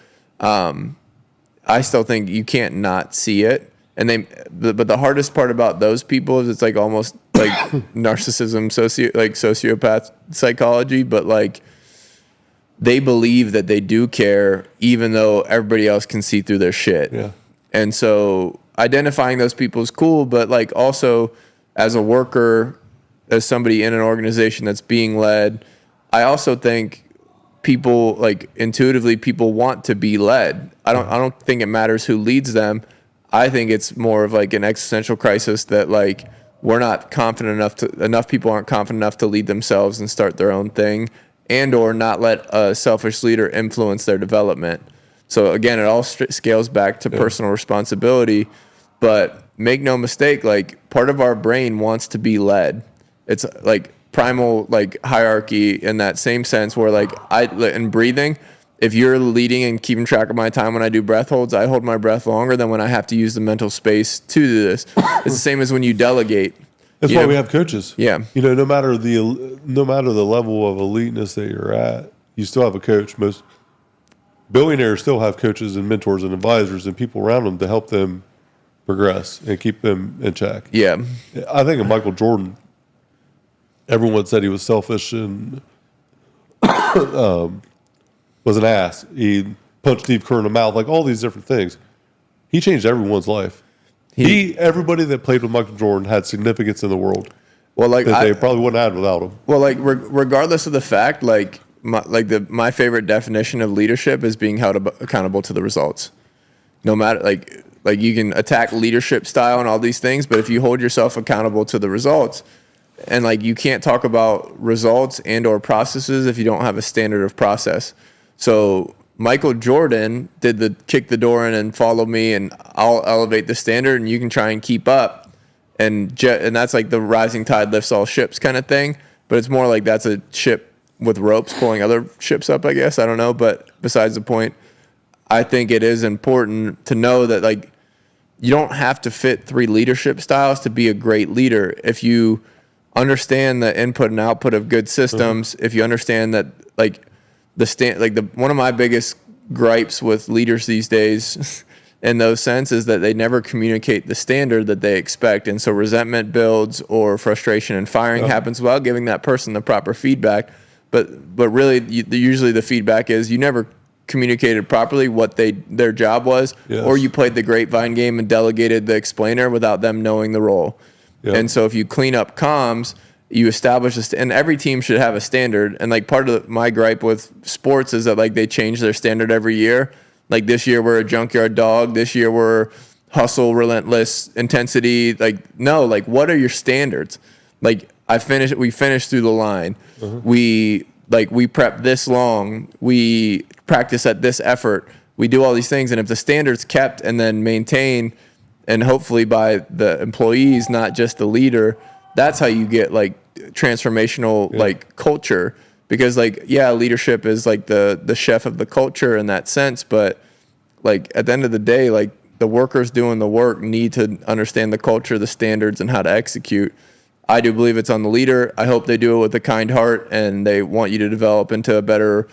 I still think you can't not see it. And but the hardest part about those people is it's like almost like narcissism, sociopath psychology. But like they believe that they do care, even though everybody else can see through their shit. Yeah. And so identifying those people is cool, but like also as a worker, as somebody in an organization that's being led, I also think people like intuitively people want to be led. I don't think it matters who leads them. I think it's more of like an existential crisis that like we're not confident enough people aren't confident enough to lead themselves and start their own thing, and or not let a selfish leader influence their development. So again, it all scales back to personal responsibility, but make no mistake, like part of our brain wants to be led. It's like primal like hierarchy in that same sense where like in breathing, if you're leading and keeping track of my time when I do breath holds, I hold my breath longer than when I have to use the mental space to do this. It's the same as when you delegate. That's why we have coaches. Yeah. You know, no matter the level of eliteness that you're at, you still have a coach. Most billionaires still have coaches and mentors and advisors and people around them to help them progress and keep them in check. Yeah. I think of Michael Jordan. Everyone said he was selfish and was an ass. He punched Steve Kerr in the mouth, like all these different things. He changed everyone's life. Everybody that played with Michael Jordan had significance in the world. Well, like that they probably wouldn't have had without him. Well, like regardless of the fact, like my favorite definition of leadership is being held accountable to the results. No matter like you can attack leadership style and all these things, but if you hold yourself accountable to the results, and like you can't talk about results and or processes if you don't have a standard of process. So Michael Jordan did the kick the door in and follow me, and I'll elevate the standard, and you can try and keep up, and that's like the rising tide lifts all ships kind of thing. But it's more like that's a ship with ropes pulling other ships up, I guess. I don't know, but besides the point, I think it is important to know that like you don't have to fit 3 leadership styles to be a great leader. If you understand the input and output of good systems, if you understand that like one of my biggest gripes with leaders these days in those sense is that they never communicate the standard that they expect, and so resentment builds or frustration and firing happens without giving that person the proper feedback. But really usually the feedback is you never communicated properly what their job was, or you played the grapevine game and delegated the explainer without them knowing the role. And so if you clean up comms, you establish this, and every team should have a standard. And like part of my gripe with sports is that like they change their standard every year. Like this year we're a junkyard dog. This year we're hustle, relentless, intensity. Like no, like what are your standards? Like we finished through the line. We prep this long. We practice at this effort. We do all these things, and if the standard's kept and then maintained, and hopefully by the employees, not just the leader, that's how you get like transformational like culture. Because like leadership is like the chef of the culture in that sense, but like at the end of the day, like the workers doing the work need to understand the culture, the standards, and how to execute. I do believe it's on the leader. I hope they do it with a kind heart and they want you to develop into a better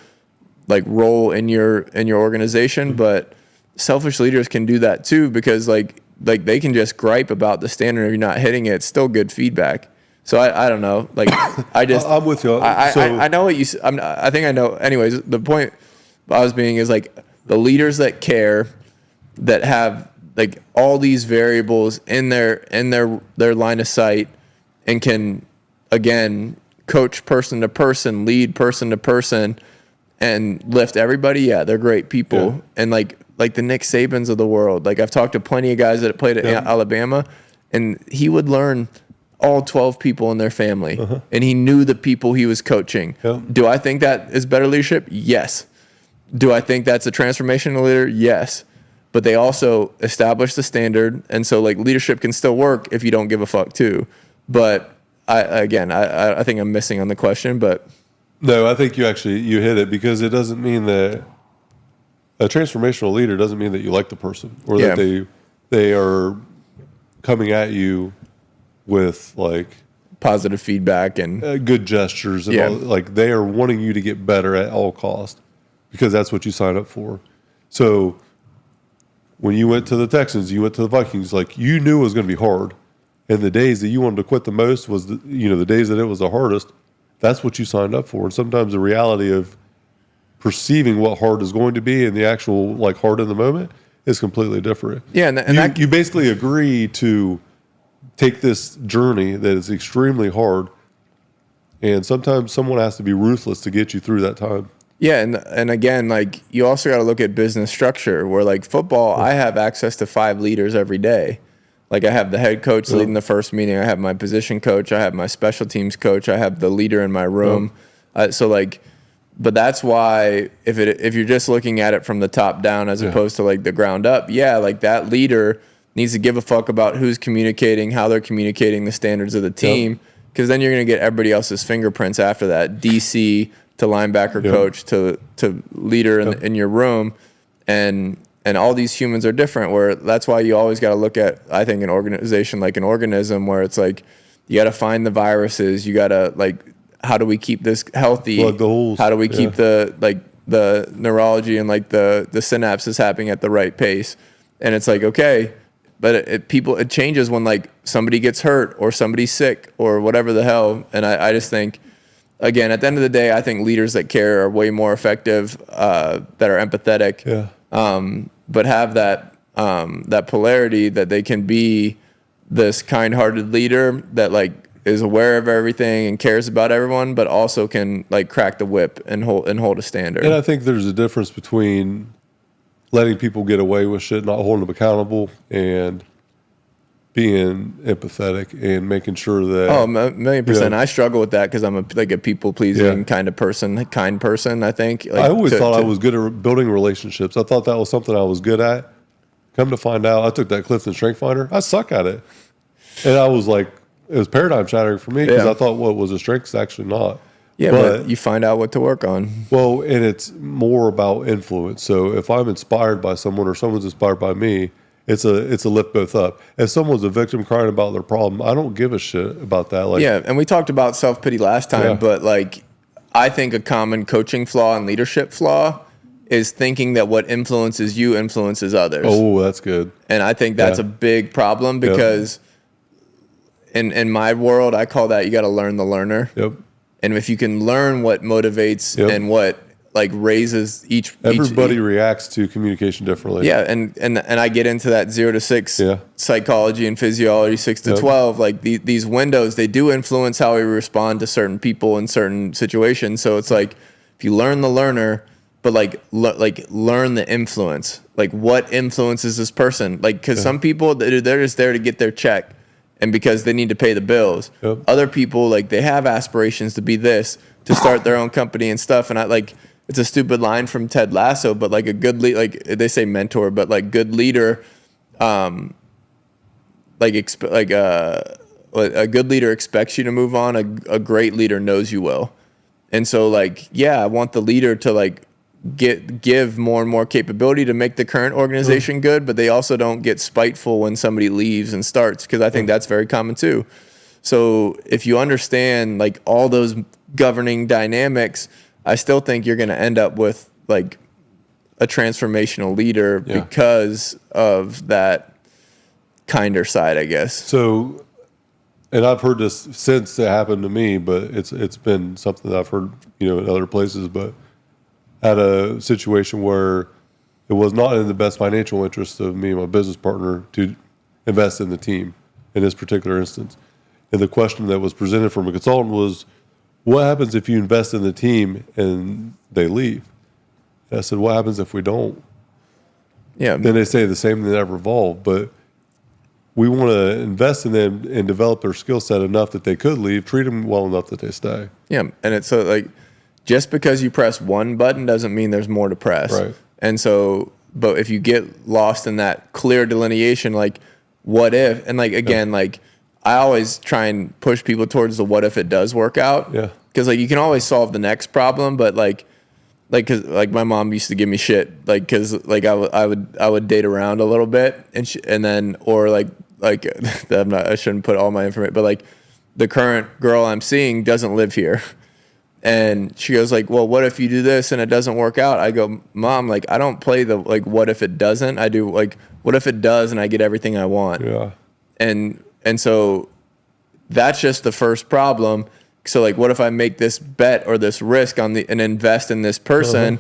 like role in your organization. But selfish leaders can do that too, because like they can just gripe about the standard. If you're not hitting it, it's still good feedback. So I don't know. Like I'm with you. I know what you. I think I know. Anyways, the point I was being is like the leaders that care, that have like all these variables in their line of sight, and can again coach person to person, lead person to person, and lift everybody. Yeah, they're great people. And like the Nick Sabans of the world. Like I've talked to plenty of guys that played at Alabama, and he would learn all 12 people in their family, and he knew the people he was coaching. Do I think that is better leadership? Yes. Do I think that's a transformational leader? Yes. But they also establish the standard, and so like leadership can still work if you don't give a fuck too. But I think I'm missing on the question, but no, I think you hit it, because it doesn't mean that a transformational leader doesn't mean that you like the person or that they are coming at you with like positive feedback and good gestures and all, like they are wanting you to get better at all costs, because that's what you signed up for. So when you went to the Texans, you went to the Vikings, like you knew it was going to be hard, and the days that you wanted to quit the most was the days that it was the hardest. That's what you signed up for. And sometimes the reality of perceiving what hard is going to be and the actual like hard in the moment is completely different. Yeah, and You basically agree to take this journey that is extremely hard, and sometimes someone has to be ruthless to get you through that time. Yeah, and again, like you also got to look at business structure. Where like football, I have access to 5 leaders every day. Like I have the head coach leading the first meeting. I have my position coach. I have my special teams coach. I have the leader in my room. So like, but that's why if you're just looking at it from the top down as opposed to like the ground up, like that leader needs to give a fuck about who's communicating, how they're communicating, the standards of the team, because then you're going to get everybody else's fingerprints after that. DC to linebacker coach to leader in your room, and all these humans are different. Where that's why you always got to look at, I think, an organization like an organism, where it's like you got to find the viruses. You got to like, how do we keep this healthy? Plug the holes. How do we keep the neurology and like the synapses happening at the right pace? And it's like, okay, but it changes when like somebody gets hurt or somebody's sick or whatever the hell. And I just think, again, at the end of the day, I think leaders that care are way more effective, that are empathetic, but have that polarity that they can be this kind-hearted leader that like is aware of everything and cares about everyone, but also can like crack the whip and hold a standard. And I think there's a difference between letting people get away with shit, not holding them accountable, and being empathetic and making sure that. Oh, 1,000,000%. I struggle with that because I'm a people pleasing kind person. I think. Like, I always thought I was good at building relationships. I thought that was something I was good at. Come to find out, I took that Clifton Strength Finder. I suck at it, and I was like, it was paradigm shattering for me because I thought what was a strength is actually not. Yeah, but you find out what to work on. Well, and it's more about influence. So if I'm inspired by someone or someone's inspired by me, it's a lift both up. If someone's a victim crying about their problem, I don't give a shit about that. Like, yeah, and we talked about self-pity last time, but like I think a common coaching flaw and leadership flaw is thinking that what influences you influences others. Oh, that's good. And I think that's a big problem because in my world, I call that you got to learn the learner. Yep. And if you can learn what motivates and what like raises everybody reacts to communication differently. Yeah, and I get into that 0 to 6 psychology and physiology, 6 to 12. Like these windows, they do influence how we respond to certain people in certain situations. So it's like if you learn the learner, but learn the influence. Like what influences this person? Like because some people they're just there to get their check. And because they need to pay the bills. Other people, like, they have aspirations to be this, to start their own company and stuff. And I like, it's a stupid line from Ted Lasso, but like a good lead, like they say mentor, but like good leader, a good leader expects you to move on. A great leader knows you will. And so like, I want the leader to like give more and more capability to make the current organization good, but they also don't get spiteful when somebody leaves and starts, because I think that's very common too. So if you understand like all those governing dynamics, I still think you're going to end up with like a transformational leader because of that kinder side, I guess. So, and I've heard this since it happened to me, but it's been something that I've heard, in other places, but had a situation where it was not in the best financial interest of me and my business partner to invest in the team in this particular instance. And the question that was presented from a consultant was, what happens if you invest in the team and they leave? And I said, what happens if we don't? Yeah. Then they say the same thing that revolve, but we want to invest in them and develop their skill set enough that they could leave, treat them well enough that they stay. Yeah. And it's so like, just because you press one button doesn't mean there's more to press. Right. And so, but if you get lost in that clear delineation, like what if, and like, again, like I always try and push people towards the what if it does work out. Yeah. Cause like you can always solve the next problem, but cause like my mom used to give me shit, like, cause like I would date around a little bit and then, or like I shouldn't put all my information, but like the current girl I'm seeing doesn't live here. And she goes like, well, what if you do this and it doesn't work out? I go, Mom, like, I don't play the, like, what if it doesn't? I do, like, what if it does and I get everything I want? Yeah. And so that's just the first problem. So, like, what if I make this bet or this risk and invest in this person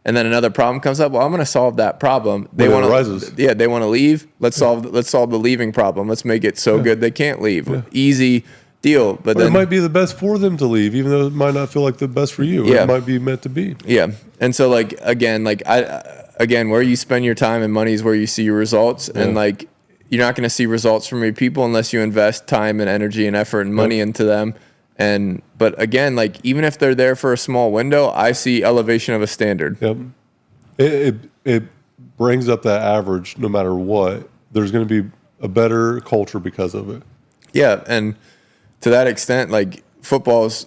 and then another problem comes up. Well, I'm going to solve that problem. They When it want arises. to, they want to leave. Let's solve the leaving problem. Let's make it so good they can't leave. Easy deal. But It then, might be the best for them to leave, even though it might not feel like the best for you. Yeah. It might be meant to be. yeah. And so like again, where you spend your time and money is where you see your results. And like you're not going to see results from your people unless you invest time and energy and effort and money into them. But again, like even if they're there for a small window, I see elevation of a standard. Yep. It brings up that average no matter what. There's going to be a better culture because of it. Yeah, and to that extent, like football's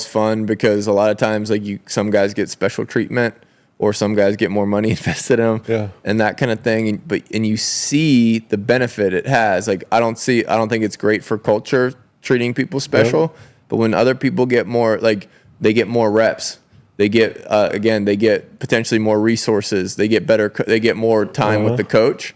fun because a lot of times like some guys get special treatment or some guys get more money invested in them and that kind of thing. And you see the benefit it has. Like I don't think it's great for culture treating people special, but when other people get more, like they get more reps, they get they get potentially more resources, they get more time with the coach.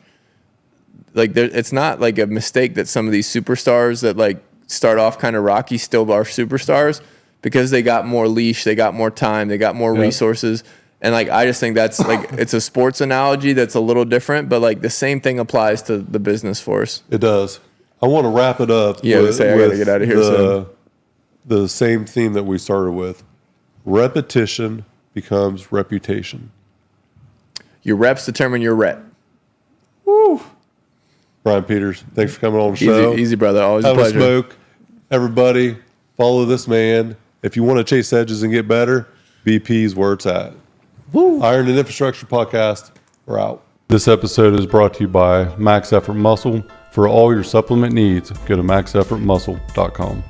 Like it's not like a mistake that some of these superstars that like start off kind of rocky still are superstars because they got more leash, they got more time, they got more resources. And like I just think that's like it's a sports analogy that's a little different, but like the same thing applies to the business force. It does. I want to wrap it up. Yeah, I gotta get out of here soon. The same theme that we started with. Repetition becomes reputation. Your reps determine your rep. Brian Peters, thanks for coming on the show. Easy, brother. Always a Have a pleasure. smoke. Everybody, follow this man. If you want to chase edges and get better, BP's where it's at. Iron and Infrastructure Podcast, we're out. This episode is brought to you by Max Effort Muscle. For all your supplement needs, go to maxeffortmuscle.com.